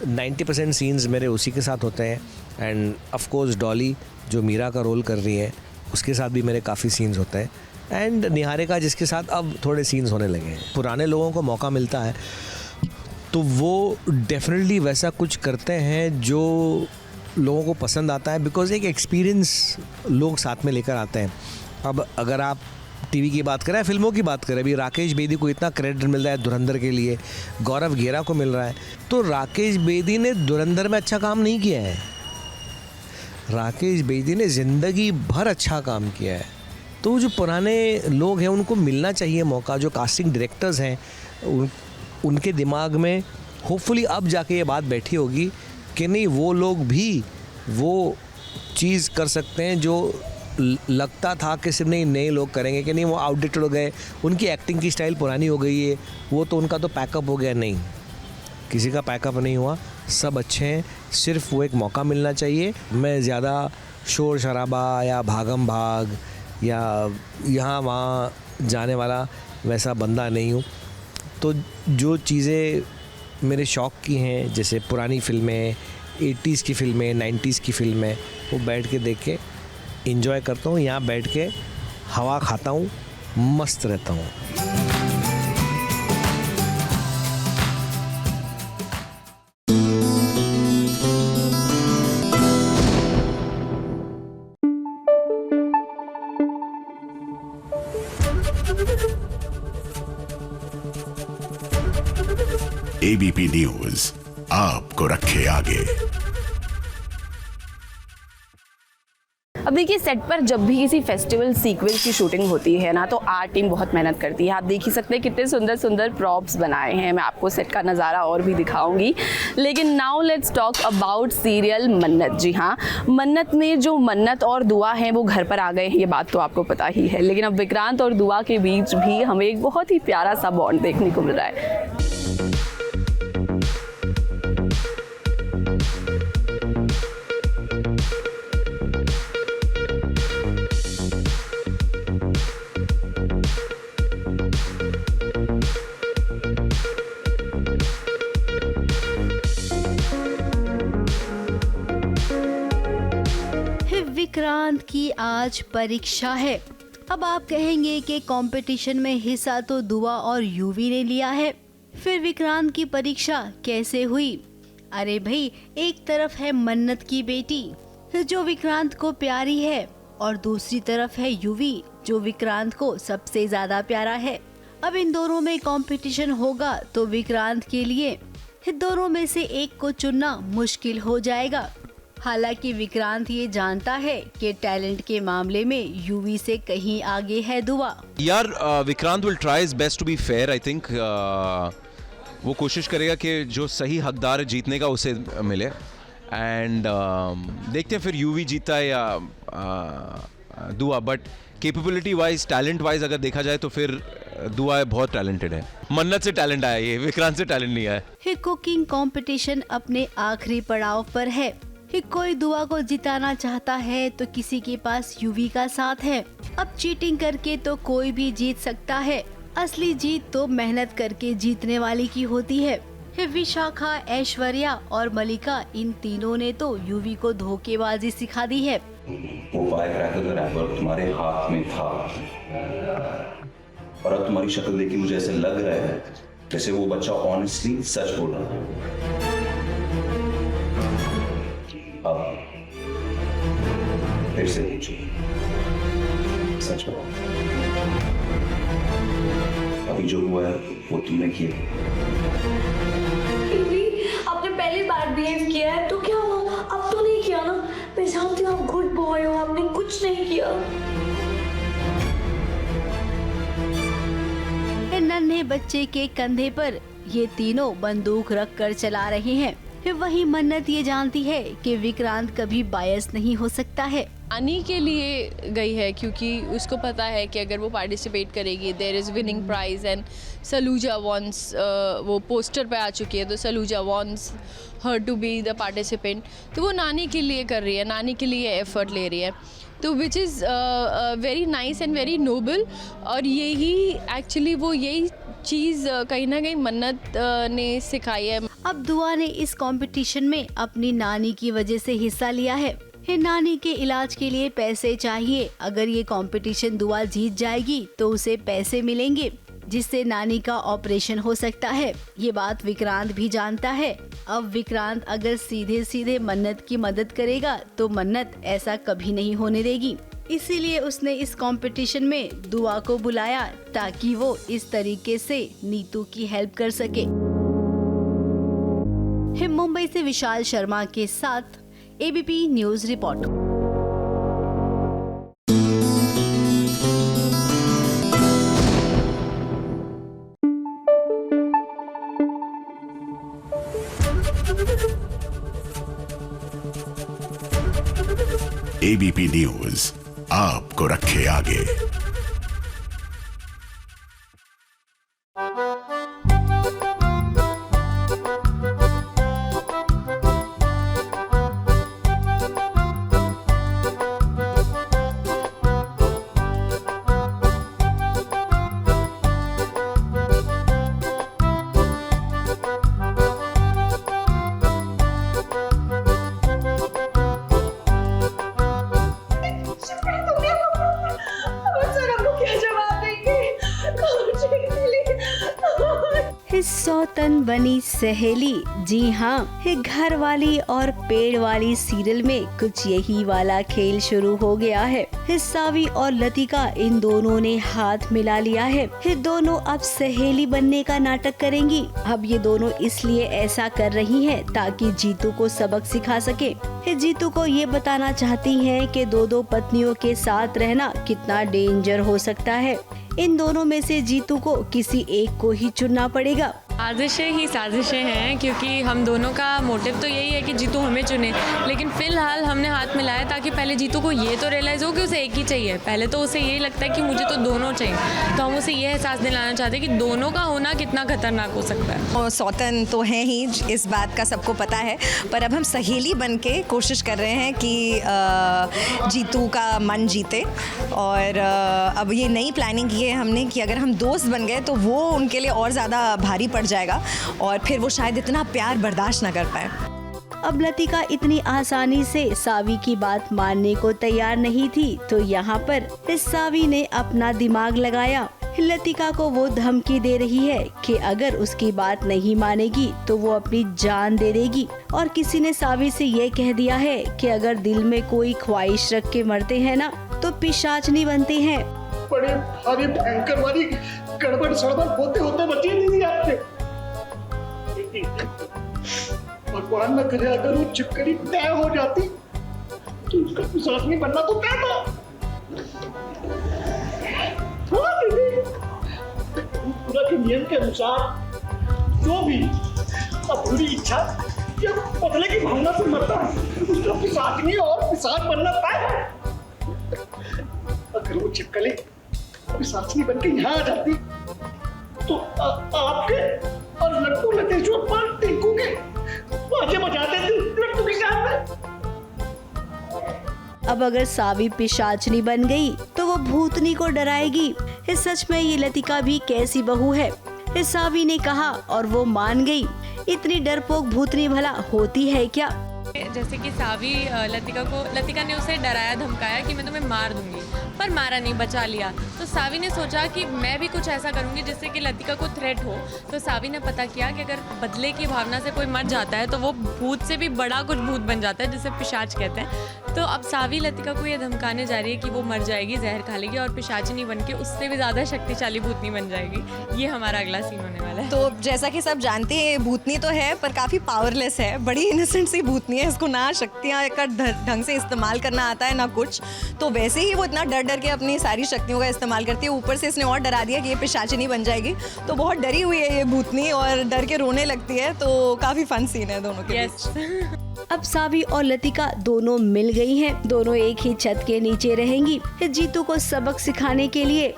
90% scenes मेरे उसी के साथ होते हैं। एंड ऑफ कोर्स डॉली जो मीरा का रोल कर रही है, उसके साथ भी मेरे काफ़ी सीन्स होते हैं। एंड निहारिका जिसके साथ अब थोड़े सीन्स होने लगे हैं। पुराने लोगों को मौका मिलता है तो वो डेफिनेटली वैसा कुछ करते हैं जो लोगों को पसंद आता है, बिकॉज एक एक्सपीरियंस लोग साथ में लेकर आते हैं। अब अगर आप टीवी की बात करें, फिल्मों की बात करें, अभी राकेश बेदी को इतना क्रेडिट मिल रहा है धुरंधर के लिए, गौरव घेरा को मिल रहा है, तो राकेश बेदी ने धुरंधर में अच्छा काम नहीं किया है, राकेश बेदी ने ज़िंदगी भर अच्छा काम किया है। तो जो पुराने लोग हैं उनको मिलना चाहिए मौका, जो कास्टिंग डायरेक्टर्स हैं उनके दिमाग में होपफुली अब जाके ये बात बैठी होगी कि नहीं, वो लोग भी वो चीज़ कर सकते हैं जो लगता था कि सिर्फ नहीं नए लोग करेंगे, कि नहीं वो आउटडेटेड हो गए, उनकी एक्टिंग की स्टाइल पुरानी हो गई है, वो तो उनका तो पैकअप हो गया। नहीं, किसी का पैकअप नहीं हुआ, सब अच्छे हैं, सिर्फ वो एक मौका मिलना चाहिए। मैं ज़्यादा शोर शराबा या भागम भाग या यहाँ वहाँ जाने वाला वैसा बंदा नहीं हूँ। तो जो चीज़ें मेरे शौक़ की हैं, जैसे पुरानी फिल्में, 80s की फिल्में, 90s की फिल्में, वो बैठ के देख के एंजॉय करता हूँ। यहाँ बैठ के हवा खाता हूँ, मस्त रहता हूँ। एबीपी न्यूज़ आपको रखे आगे। अब देखिए, सेट पर जब भी किसी फेस्टिवल सीक्वेंस की शूटिंग होती है ना, तो आर्ट टीम बहुत मेहनत करती है। आप देख ही सकते हैं कितने सुंदर सुंदर प्रॉप्स बनाए हैं। मैं आपको सेट का नज़ारा और भी दिखाऊंगी, लेकिन now let's talk about serial मन्नत। जी हाँ, मन्नत में जो मन्नत और दुआ है वो घर पर आ गए हैं, ये बात तो आपको पता ही है। लेकिन अब विक्रांत और दुआ के बीच भी हमें एक बहुत ही प्यारा सा बॉन्ड देखने को मिल रहा है। विक्रांत की आज परीक्षा है। अब आप कहेंगे कि कंपटीशन में हिस्सा तो दुआ और यूवी ने लिया है, फिर विक्रांत की परीक्षा कैसे हुई? अरे भाई, एक तरफ है मन्नत की बेटी जो विक्रांत को प्यारी है और दूसरी तरफ है यूवी जो विक्रांत को सबसे ज्यादा प्यारा है। अब इन दोनों में कंपटीशन होगा तो विक्रांत के लिए दोनों में से एक को चुनना मुश्किल हो जाएगा। हालांकि विक्रांत ये जानता है कि टैलेंट के मामले में यूवी से कहीं आगे है दुआ। यार Vikrant will try his best to be fair. I think वो कोशिश करेगा कि जो सही हकदार है जीतने का उसे मिले। एंड देखते हैं फिर यूवी जीता है या दुआ। But capability wise, talent wise अगर देखा जाए तो फिर दुआ बहुत टैलेंटेड है। मन्नत से टैलेंट आया, ये विक्रांत से टैलेंट नहीं आया है। कुकिंग कंपटीशन अपने आखिरी पड़ाव पर है। कोई दुआ को जिताना चाहता है तो किसी के पास यूवी का साथ है। अब चीटिंग करके तो कोई भी जीत सकता है, असली जीत तो मेहनत करके जीतने वाले की होती है। विशाखा, ऐश्वर्या और मलिका, इन तीनों ने तो यूवी को धोखेबाजी सिखा दी है। वो फायरक्रैकर का रैपर तुम्हारे हाथ में था और अब तुम्हारी शक्ल देख के मुझे ऐसे लग रहा है जैसे वो बच्चा ऑनेस्टली सच बोल रहा है। अब फिर से पूछो, सच बताओ, अभी जो हुआ है वो तुमने किया? आपने पहली बार बिहेव किया है तो क्या हुआ? अब तो नहीं किया ना। मैं जानती हूँ आप गुड बॉय हो, आपने कुछ नहीं किया। नन्हे बच्चे के कंधे पर ये तीनों बंदूक रख कर चला रहे हैं। वही मन्नत ये जानती है कि विक्रांत कभी बायस नहीं हो सकता है। नानी के लिए गई है क्योंकि उसको पता है कि अगर वो पार्टिसिपेट करेगी there is winning prize and Saluja wants, वो पोस्टर पे आ चुकी है तो Saluja wants her to be the participant. तो वो नानी के लिए कर रही है, नानी के लिए एफर्ट ले रही है, तो which is very nice and very noble. और यही एक्चुअली वो यही चीज़ कहीं ना कहीं मन्नत ने सिखाई है। अब दुआ ने इस कंपटीशन में अपनी नानी की वजह से हिस्सा लिया है। नानी के इलाज के लिए पैसे चाहिए। अगर ये कंपटीशन दुआ जीत जाएगी तो उसे पैसे मिलेंगे जिससे नानी का ऑपरेशन हो सकता है। ये बात विक्रांत भी जानता है। अब विक्रांत अगर सीधे सीधे मन्नत की मदद करेगा तो मन्नत ऐसा कभी नहीं होने देगी। इसीलिए उसने इस कंपटीशन में दुआ को बुलाया ताकि वो इस तरीके से नीतू की हेल्प कर सके। मुंबई से विशाल शर्मा के साथ ABP news report. ABP news आपको रखे आगे। सौतन बनी सहेली, जी हाँ, घर वाली और पेड़ वाली सीरियल में कुछ यही वाला खेल शुरू हो गया है। सावी और लतिका इन दोनों ने हाथ मिला लिया है। दोनों अब सहेली बनने का नाटक करेंगी। अब ये दोनों इसलिए ऐसा कर रही हैं ताकि जीतू को सबक सिखा सके। जीतू को ये बताना चाहती हैं कि दो पत्नियों के साथ रहना कितना डेंजर हो सकता है। इन दोनों में से जीतू को किसी एक को ही चुनना पड़ेगा। साजिशें ही साजिशें हैं क्योंकि हम दोनों का मोटिव तो यही है कि जीतू हमें चुने, लेकिन फिलहाल हमने हाथ मिलाया ताकि पहले जीतू को ये तो रियलाइज़ हो कि उसे एक ही चाहिए। पहले तो उसे यही लगता है कि मुझे तो दोनों चाहिए, तो हम उसे ये एहसास दिलाना चाहते हैं कि दोनों का होना कितना खतरनाक हो सकता है। और सौतन तो हैं ही, इस बात का सबको पता है, पर अब हम सहेली बन के कोशिश कर रहे हैं कि जीतू का मन जीते। और अब ये नई प्लानिंग की है हमने कि अगर हम दोस्त बन गए तो वो उनके लिए और ज़्यादा भारी पड़ जाएगा और फिर वो शायद इतना प्यार बर्दाश्त ना कर पाए। अब लतिका इतनी आसानी से सावी की बात मानने को तैयार नहीं थी, तो यहाँ पर इस सावी ने अपना दिमाग लगाया। लतिका को वो धमकी दे रही है कि अगर उसकी बात नहीं मानेगी तो वो अपनी जान दे देगी, और किसी ने सावी से ये कह दिया है कि अगर दिल में कोई ख्वाहिश रख के मरते हैं ना तो पिशाचनी बनते हैं। बड़े भारी भयंकर वाली गड़बड़ सड़बड़ होते होते बची नहीं आपसे। भगवान न करे अगर वो चिपकली तय हो जाती तो उसका पिशाचनी बनना तो तय था। पूरा के नियम के अनुसार जो भी अधूरी इच्छा या बदले की भावना से मरता है उसका पिशाचनी और पिशाच बनना तय है। अगर वो चिपकली पिशाचनी बनके यहाँ आ जाती तो आपके और लट्टू लतेश्वर पर टिंकू के बाजे बजाते थे लट्टू के साथ में। अब अगर सावी पिशाचनी बन गई तो वो भूतनी को डराएगी। इस सच में ये लतिका भी कैसी बहू है, इस सावी ने कहा और वो मान गई। इतनी डरपोक भूतनी भला होती है क्या? जैसे कि सावी लतिका ने उसे डराया धमकाया कि मैं तुम्हें मार दूंगी, पर मारा नहीं, बचा लिया। तो सावी ने सोचा कि मैं भी कुछ ऐसा करूंगी जिससे कि लतिका को थ्रेट हो। तो सावी ने पता किया कि अगर बदले की भावना से कोई मर जाता है तो वो भूत से भी बड़ा कुछ भूत बन जाता है जिसे पिशाच कहते हैं। तो अब सावी लतिका को ये धमकाने जा रही है कि वो मर जाएगी, जहर खा लेगी और पिशाचनी बन के उससे भी ज़्यादा शक्तिशाली भूतनी बन जाएगी। ये हमारा अगला सीन होने वाला है। तो जैसा कि सब जानते हैं भूतनी तो है पर काफ़ी पावरलेस है, बड़ी इनोसेंट सी भूतनी है। इसको ना शक्तियाँ का ढंग से इस्तेमाल करना आता है ना कुछ, तो वैसे ही वो इतना डर डर के अपनी सारी शक्तियों का इस्तेमाल करती है। ऊपर से इसने और डरा दिया कि ये पिशाचिनी बन जाएगी, तो बहुत डरी हुई है ये भूतनी और डर के रोने लगती है। तो काफ़ी फन सीन है दोनों के बीच। अब सावी और लतिका दोनों मिल गई हैं, दोनों एक ही छत के नीचे रहेंगी जीतू को सबक सिखाने के लिए।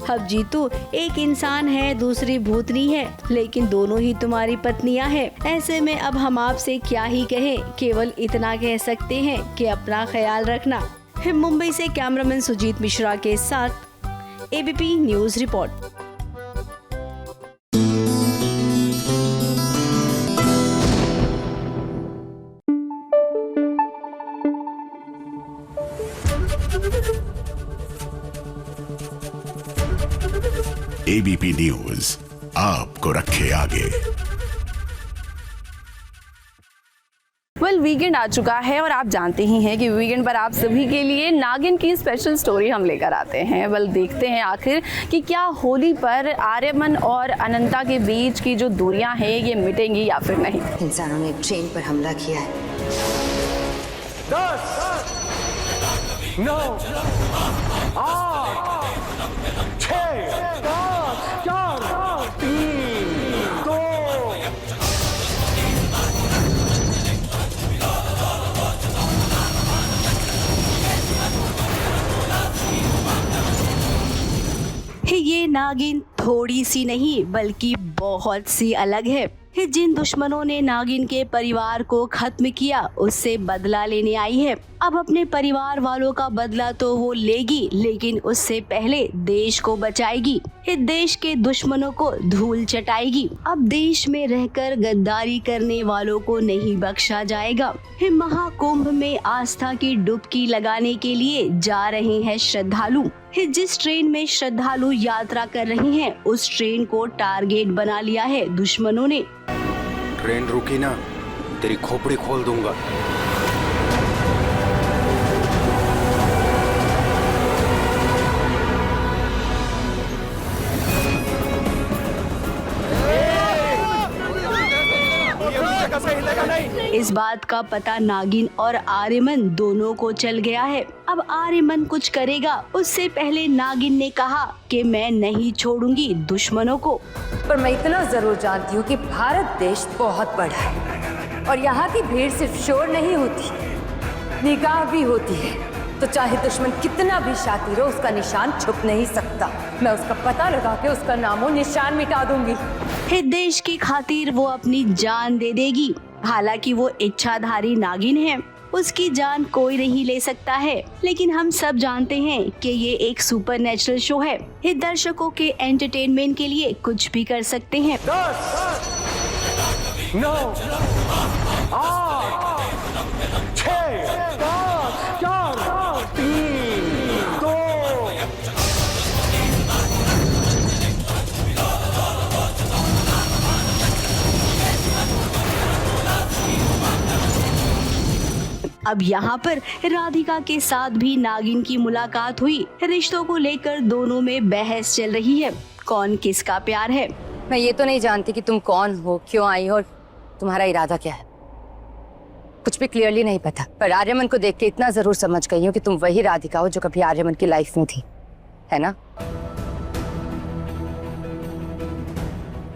अब जीतू एक इंसान है, दूसरी भूतनी है, लेकिन दोनों ही तुम्हारी पत्नियां हैं। ऐसे में अब हम आपसे क्या ही कहें, केवल इतना कह सकते हैं कि अपना ख्याल रखना। मुंबई से कैमरामैन सुजीत मिश्रा के साथ ABP news report. ABP news आपको रखे आगे। वीकेंड आ चुका है और आप जानते ही हैं कि वीकेंड पर आप सभी के लिए नागिन की स्पेशल स्टोरी हम लेकर आते हैं। देखते हैं आखिर कि क्या होली पर आर्यमन और अनंता के बीच की जो दूरियां हैं ये मिटेंगी या फिर नहीं। इंसानों ने ट्रेन पर हमला किया है। 10 9 8 6 5 4 3 2 ये नागिन थोड़ी सी नहीं बल्कि बहुत सी अलग है। जिन दुश्मनों ने नागिन के परिवार को खत्म किया उससे बदला लेने आई है। अब अपने परिवार वालों का बदला तो वो लेगी, लेकिन उससे पहले देश को बचाएगी। देश के दुश्मनों को धूल चटाएगी। अब देश में रहकर गद्दारी करने वालों को नहीं बख्शा जाएगा। महाकुंभ में आस्था की डुबकी लगाने के लिए जा रहे हैं श्रद्धालु। जिस ट्रेन में श्रद्धालु यात्रा कर रहे हैं उस ट्रेन को टारगेट बना लिया है दुश्मनों ने। ट्रेन रुकी ना, तेरी खोपड़ी खोल दूंगा। इस बात का पता नागिन और आर्यमन दोनों को चल गया है। अब आर्यमन कुछ करेगा उससे पहले नागिन ने कहा कि मैं नहीं छोड़ूंगी दुश्मनों को। पर मैं इतना जरूर जानती हूँ कि भारत देश बहुत बड़ा है और यहाँ की भीड़ सिर्फ शोर नहीं होती, निगाह भी होती है। तो चाहे दुश्मन कितना भी शातिर हो उसका निशान छुप नहीं सकता। मैं उसका पता लगा के उसका नामो निशान मिटा दूंगी। देश की खातिर वो अपनी जान दे देगी। हालांकि वो इच्छाधारी नागिन है, उसकी जान कोई नहीं ले सकता है, लेकिन हम सब जानते हैं कि ये एक सुपरनैचुरल शो है। ये दर्शकों के एंटरटेनमेंट के लिए कुछ भी कर सकते हैं। 10 9 8 6 5 4 3 2 अब यहाँ पर राधिका के साथ भी नागिन की मुलाकात हुई। रिश्तों को लेकर दोनों में बहस चल रही है, कौन किसका प्यार है। मैं ये तो नहीं जानती कि तुम कौन हो, क्यों आई हो और तुम्हारा इरादा क्या है। कुछ भी क्लियरली नहीं पता, पर आर्यमन को देख के इतना जरूर समझ गई हूँ कि तुम वही राधिका हो जो कभी आर्यमन की लाइफ में थी, है ना?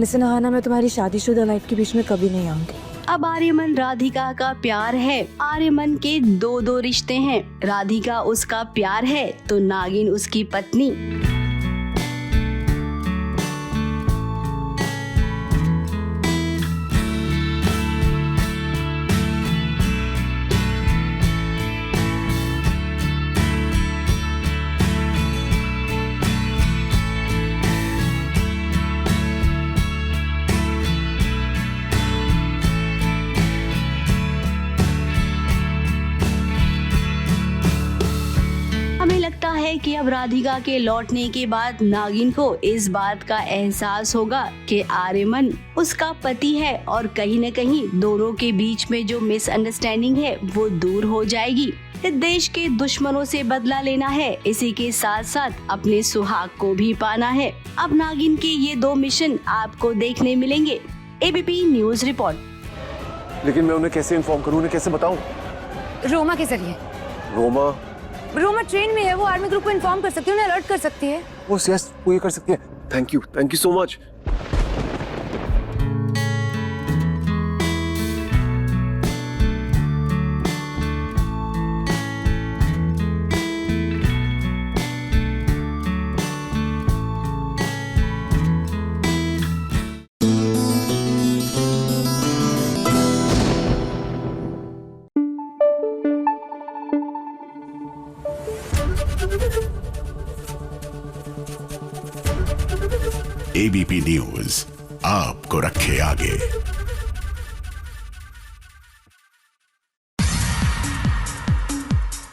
लिसन आहाना, मैं तुम्हारी शादीशुदा लाइफ के बीच में कभी नहीं आऊंगी। अब आर्यमन राधिका का प्यार है। आर्यमन के दो रिश्ते हैं। राधिका उसका प्यार है तो नागिन उसकी पत्नी। लगता है कि अब राधिका के लौटने के बाद नागिन को इस बात का एहसास होगा कि आर्यमन उसका पति है और कहीं न कहीं दोनों के बीच में जो मिसअंडरस्टैंडिंग है वो दूर हो जाएगी। देश के दुश्मनों से बदला लेना है, इसी के साथ साथ अपने सुहाग को भी पाना है। अब नागिन के ये 2 मिशन आपको देखने मिलेंगे। ABP news report. लेकिन मैं उन्हें कैसे इन्फॉर्म करूं, उन्हें कैसे बताऊं? रोमा के जरिए। रोमा ट्रेन में है, वो आर्मी ग्रुप को इन्फॉर्म कर सकती है, उन्हें अलर्ट कर सकती है। यस, वो ये कर सकती है। Thank you so much. ABP news आपको रखे आगे।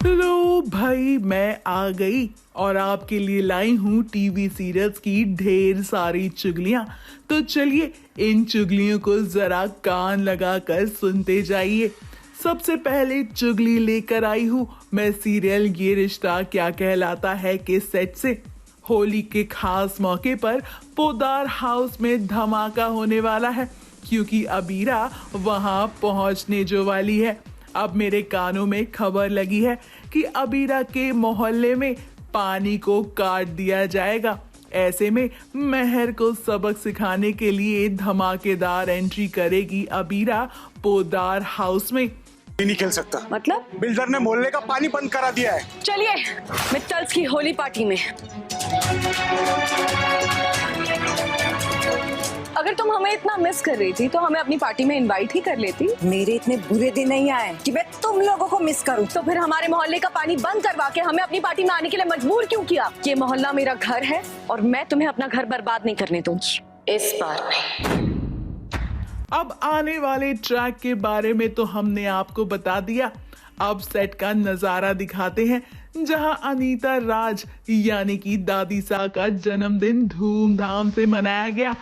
हेलो भाई, मैं आ गई और आपके लिए लाई हूँ टीवी सीरियल्स की ढेर सारी चुगलियां। तो चलिए इन चुगलियों को जरा कान लगाकर सुनते जाइए। सबसे पहले चुगली लेकर आई हूँ मैं सीरियल ये रिश्ता क्या कहलाता है के सेट से। होली के खास मौके पर पोदार हाउस में धमाका होने वाला है, क्योंकि अबीरा वहां पहुंचने जो वाली है। अब मेरे कानों में खबर लगी है कि अबीरा के मोहल्ले में पानी को काट दिया जाएगा। ऐसे में महर को सबक सिखाने के लिए धमाकेदार एंट्री करेगी अबीरा पोदार हाउस में। नहीं खेल सकता। मतलब? बिल्डर ने मोहल्ले का पानी बंद करा दिया है। चलिए मित्तल्स की होली पार्टी में। अगर तुम हमें इतना मिस कर रही थी तो हमें अपनी पार्टी में इनवाइट ही कर लेती। मेरे इतने बुरे दिन नहीं आए कि मैं तुम लोगों को मिस करूं। तो फिर हमारे मोहल्ले का पानी बंद करवा के हमें अपनी पार्टी में आने के लिए मजबूर क्यों किया? ये मोहल्ला मेरा घर है और मैं तुम्हें अपना घर बर्बाद नहीं करने दूंगी इस बार नहीं। अब आने वाले ट्रैक के बारे में तो हमने आपको बता दिया। अब सेट का नजारा दिखाते हैं, जहां अनीता राज यानी कि दादी सा का जन्मदिन धूमधाम से मनाया गया।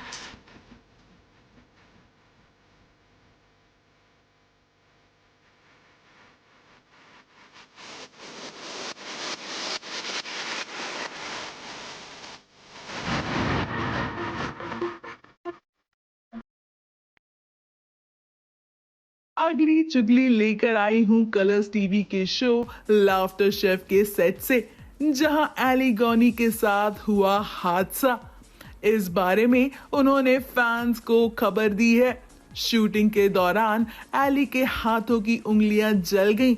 अगली चुगली लेकर आई हूँ कलर्स टीवी के शो लाफ्टर शेफ के सेट से, जहां एली गौनी के साथ हुआ हादसा। इस बारे में उन्होंने फैंस को खबर दी है। शूटिंग के दौरान एली के हाथों की उंगलियां जल गईं।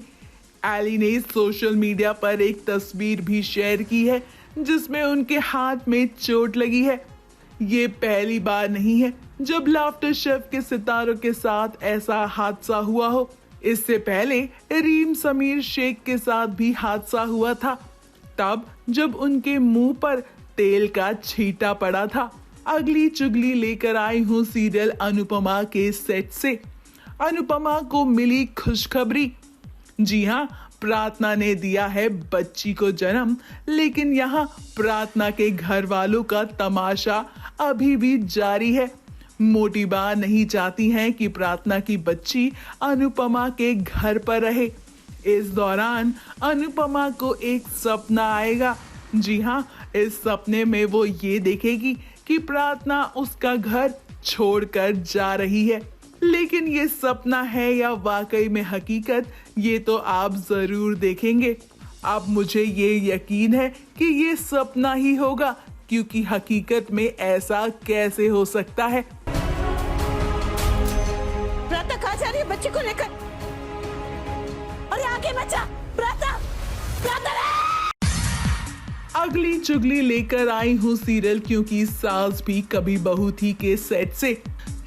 एली ने सोशल मीडिया पर एक तस्वीर भी शेयर की है जिसमें उनके हाथ में चोट लगी है। ये पहली बार नहीं है जब लाफ्टर शेफ के सितारों के साथ ऐसा हादसा हुआ हो। इससे पहले रीम समीर शेख के साथ भी हादसा हुआ था, तब जब उनके मुंह पर तेल का छींटा पड़ा था। अगली चुगली लेकर आई हूँ सीरियल अनुपमा के सेट से। अनुपमा को मिली खुशखबरी। जी हाँ, प्रार्थना ने दिया है बच्ची को जन्म, लेकिन यहाँ प्रार्थना के घर वालों का तमाशा अभी भी जारी है। मोटी बा नहीं चाहती हैं कि प्रार्थना की बच्ची अनुपमा के घर पर रहे। इस दौरान अनुपमा को एक सपना आएगा। जी हाँ, इस सपने में वो ये देखेगी कि प्रार्थना उसका घर छोड़कर जा रही है। लेकिन ये सपना है या वाकई में हकीकत, ये तो आप जरूर देखेंगे। अब मुझे ये यकीन है कि ये सपना ही होगा, क्योंकि हकीकत में ऐसा कैसे हो सकता है। प्रातः कहाँ जा रही है बच्चे को लेकर? अरे आगे बच्चा, प्रातः, प्रातः! अगली चुगली लेकर आई हूँ सीरियल क्योंकि सास भी कभी बहू थी के सेट से।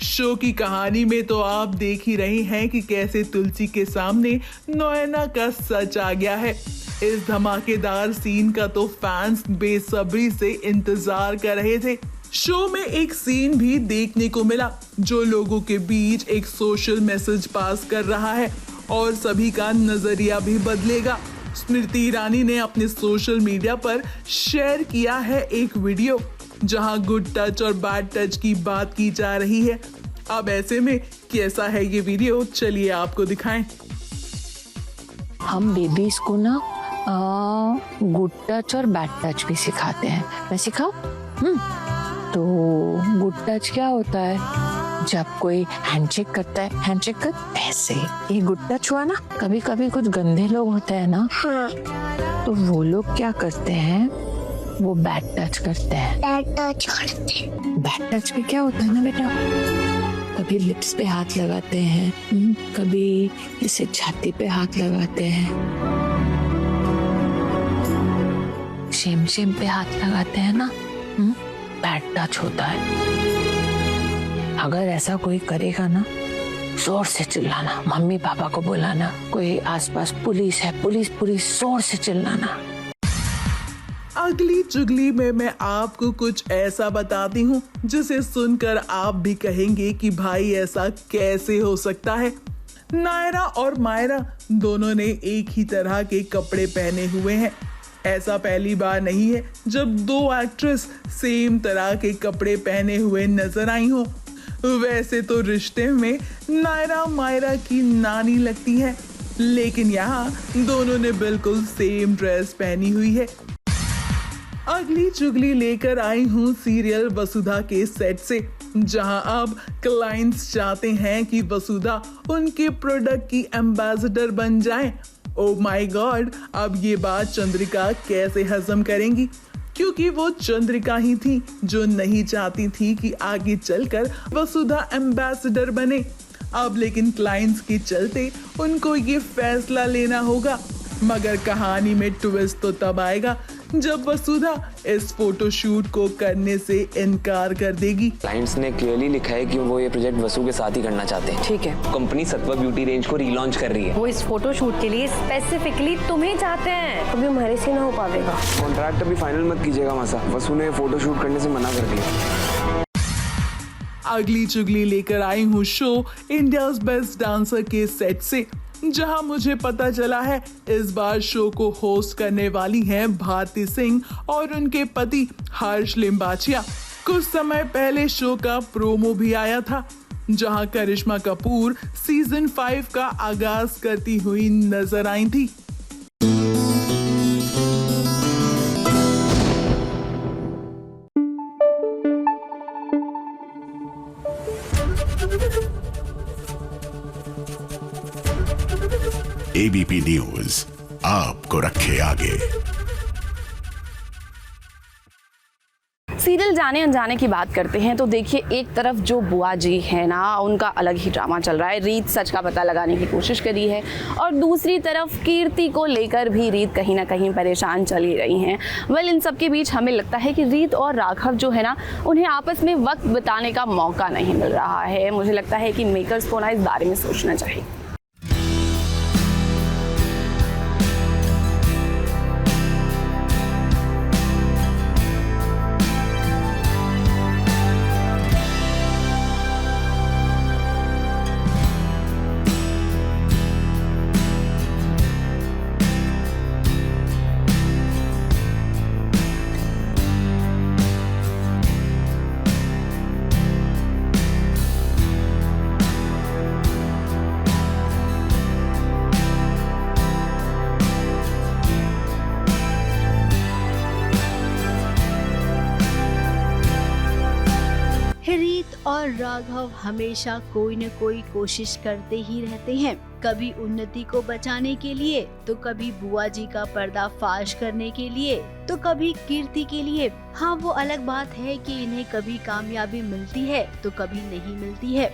शो की कहानी में तो आप देख ही रहे हैं कि कैसे तुलसी के सामने नोएना का सच आ गया है। इस धमाकेदार सीन का तो फैंस बेसब्री से इंतजार कर रहे थे। शो में एक सीन भी देखने को मिला जो लोगों के बीच एक सोशल मैसेज पास कर रहा है और सभी का नजरिया भी बदलेगा। स्मृति ईरानी ने अपने सोशल मीडिया पर शेयर किया है एक वीडियो जहां गुड टच और बैड टच की बात की जा रही है। अब ऐसे में कैसा है ये वीडियो, चलिए आपको दिखाएं। हम बेबीज को ना गुड टच और बैड टच भी सिखाते हैं। मैं सिखाऊं? तो गुड टच क्या होता है? जब कोई हैंडशेक करता है, हैंडशेक कर ऐसे, ये गुड टच हुआ ना। कभी कभी कुछ गंदे लोग होते हैं ना, तो वो लोग क्या करते हैं, वो बैड टच करते हैं। बैड टच में क्या होता है ना बेटा, कभी लिप्स पे हाथ लगाते हैं, कभी इसे छाती पे हाथ लगाते हैं, शेम पे हाथ लगाते हैं ना, बैड टच होता है। अगर ऐसा कोई करेगा ना, जोर से चिल्लाना, मम्मी पापा को बुलाना, कोई आसपास पुलिस है, पुलिस, जोर से चिल्लाना। अगली चुगली में मैं आपको कुछ ऐसा बताती हूँ जिसे सुनकर आप भी कहेंगे कि भाई ऐसा कैसे हो सकता है। नायरा और मायरा दोनों ने एक ही तरह के कपड़े पहने हुए हैं। ऐसा पहली बार नहीं है जब दो एक्ट्रेस सेम तरह के कपड़े पहने हुए नजर आई हो। वैसे तो रिश्ते में नायरा मायरा की नानी लगती है, लेकिन यहाँ दोनों ने बिल्कुल सेम ड्रेस पहनी हुई है। अगली चुगली लेकर आई हूँ सीरियल वसुधा के सेट से, जहां अब क्लाइंट्स चाहते हैं कि वसुधा उनके प्रोडक्ट की एम्बेसडर बन जाए। ओह माय गॉड, अब ये बात चंद्रिका कैसे हजम करेंगी, क्योंकि वो चंद्रिका ही थी जो नहीं चाहती थी कि आगे चलकर वसुधा एम्बेसडर बने। अब लेकिन क्लाइंट्स के चलते उनको ये फैसला लेना होगा, मगर कहानी में ट्विस्ट तो तब आएगा जब वसुधा इस फोटोशूट को करने से इनकार कर देगी। क्लाइंट्स ने क्लियरली लिखा है कि वो ये प्रोजेक्ट वसु के साथ ही करना चाहते हैं। ठीक है। कंपनी सत्वा ब्यूटी रेंज को रीलॉन्च कर रही है। वो इस फोटोशूट के लिए स्पेसिफिकली तुम्हें चाहते हैं, कभी हमारे से ना हो पाएगा। कॉन्ट्रैक्ट अभी फाइनल मत कीजिएगा मासा, वसु ने फोटोशूट करने से मना कर दिया। अगली चुगली लेकर आई हूँ शो इंडियाज बेस्ट डांसर के सेट से, जहां मुझे पता चला है इस बार शो को होस्ट करने वाली हैं भारती सिंह और उनके पति हर्ष लिम्बाचिया। कुछ समय पहले शो का प्रोमो भी आया था, जहां करिश्मा कपूर सीजन 5 का आगाज करती हुई नजर आई थी। एबीपी न्यूज आपको रखे आगे। सीरियल जाने अनजाने की बात करते हैं तो देखिए, एक तरफ जो बुआ जी है ना, उनका अलग ही ड्रामा चल रहा है, रीत सच का पता लगाने की कोशिश करी है, और दूसरी तरफ कीर्ति को लेकर भी रीत कहीं ना कहीं परेशान चल ही रही हैं। वेल, इन सब के बीच हमें लगता है कि रीत और राघव जो है ना, उन्हें आपस में वक्त बिताने का मौका नहीं मिल रहा है। मुझे लगता है कि मेकर्स को ना इस बारे में सोचना चाहिए। राघव हमेशा कोई न कोई कोशिश करते ही रहते हैं, कभी उन्नति को बचाने के लिए, तो कभी बुआ जी का पर्दाफाश करने के लिए, तो कभी कीर्ति के लिए। हाँ, वो अलग बात है कि इन्हें कभी कामयाबी मिलती है तो कभी नहीं मिलती है।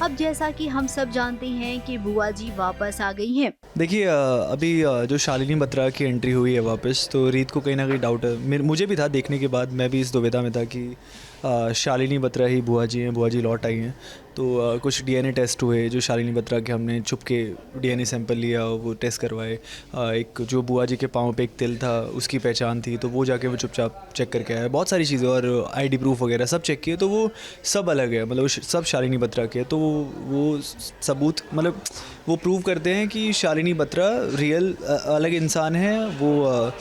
अब जैसा कि हम सब जानते हैं कि बुआ जी वापस आ गई हैं। देखिए अभी जो शालिनी बत्रा की एंट्री हुई है वापस, तो रीत को कहीं ना कहीं डाउट है, मुझे भी था देखने के बाद, मैं भी इस दुविधा में था कि शालिनी बत्रा ही बुआ जी हैं, बुआ जी लौट आई हैं। तो कुछ डीएनए टेस्ट हुए जो शालिनी बत्रा के, हमने छुप के डीएनए सैंपल लिया, वो टेस्ट करवाए। एक जो बुआ जी के पाँव पे एक तिल था उसकी पहचान थी, तो वो जाके वो चुपचाप चेक करके आया। बहुत सारी चीज़ें और आईडी प्रूफ वगैरह सब चेक किए, तो वो सब अलग है, मतलब सब शालिनी बत्रा के। तो वो सबूत, मतलब वो प्रूव करते हैं कि शालिनी बत्रा रियल अलग इंसान है, वो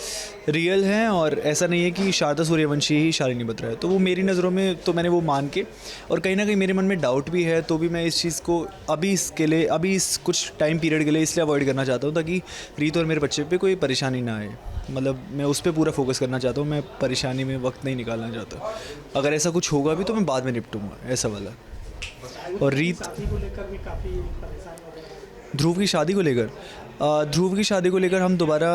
रियल हैं, और ऐसा नहीं है कि शारदा सूर्यवंशी ही शालिनी बत्रा है। तो वो मेरी नज़रों में, तो मैंने वो मान के, और कहीं ना कहीं मेरे मन में डाउट भी है, तो भी मैं इस चीज़ को अभी इस कुछ टाइम पीरियड के लिए इसलिए अवॉइड करना चाहता हूँ, ताकि रीत और मेरे बच्चे पे कोई परेशानी ना आए। मतलब मैं उस पर पूरा फोकस करना चाहता हूँ, मैं परेशानी में वक्त नहीं निकालना चाहता। अगर ऐसा कुछ होगा भी तो मैं बाद में निपटूंगा, ऐसा वाला। और रीत ध्रुव की शादी को लेकर हम दोबारा,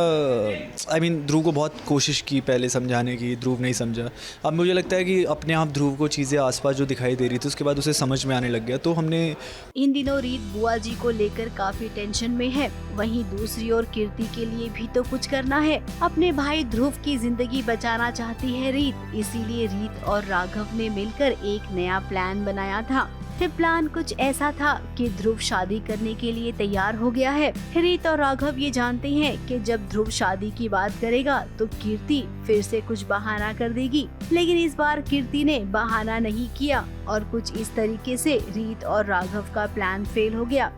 ध्रुव को बहुत कोशिश की पहले समझाने की, ध्रुव नहीं समझा। अब मुझे लगता है कि अपने आप ध्रुव को चीज़ें आसपास जो दिखाई दे रही थी उसके बाद उसे समझ में आने लग गया। तो हमने इन दिनों रीत बुआ जी को लेकर काफी टेंशन में है। वहीं दूसरी ओर कीर्ति के लिए भी तो कुछ करना है। अपने भाई ध्रुव की जिंदगी बचाना चाहती है रीत, इसीलिए रीत और राघव ने मिलकर एक नया प्लान बनाया था। फिर प्लान कुछ ऐसा था कि ध्रुव शादी करने के लिए तैयार हो गया है। रीत और राघव ये जानते हैं कि जब ध्रुव शादी की बात करेगा तो कीर्ति फिर से कुछ बहाना कर देगी, लेकिन इस बार कीर्ति ने बहाना नहीं किया और कुछ इस तरीके से रीत और राघव का प्लान फेल हो गया।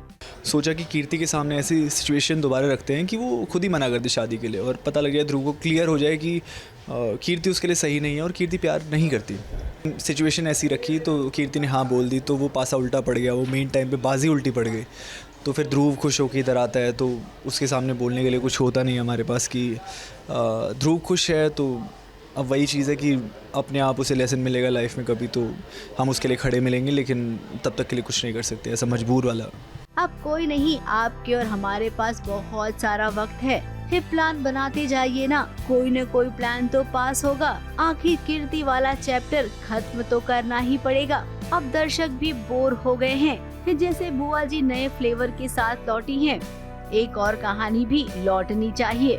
सोचा कि कीर्ति के सामने ऐसी सिचुएशन दोबारा रखते हैं कि वो खुद ही मना कर दे शादी के लिए, और पता लग गया ध्रुव को क्लियर हो जाए कि कीर्ति उसके लिए सही नहीं है और कीर्ति प्यार नहीं करती। सिचुएशन ऐसी रखी तो कीर्ति ने हाँ बोल दी, तो वो पासा उल्टा पड़ गया, वो मेन टाइम पे बाजी उल्टी पड़ गई। तो फिर ध्रुव खुश होकर इधर आता है, तो उसके सामने बोलने के लिए कुछ होता नहीं हमारे पास कि ध्रुव खुश है। तो अब वही चीज़ है कि अपने आप उसे लेसन मिलेगा लाइफ में कभी, तो हम उसके लिए खड़े मिलेंगे, लेकिन तब तक के लिए कुछ नहीं कर सकते, ऐसा मजबूर वाला। अब कोई नहीं, आपके और हमारे पास बहुत सारा वक्त है। फिर प्लान बनाते जाइए ना, कोई न कोई प्लान तो पास होगा। आखिर कीर्ति वाला चैप्टर खत्म तो करना ही पड़ेगा। अब दर्शक भी बोर हो गए हैं, जैसे बुआ जी नए फ्लेवर के साथ लौटी हैं, एक और कहानी भी लौटनी चाहिए।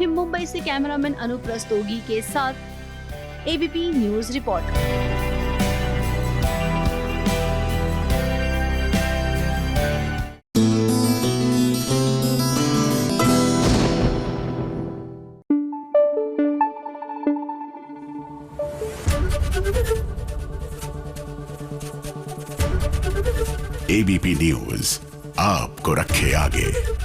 मुंबई से कैमरामैन अनूप रस्तोगी के साथ ABP news report. ABP news आपको रखे आगे।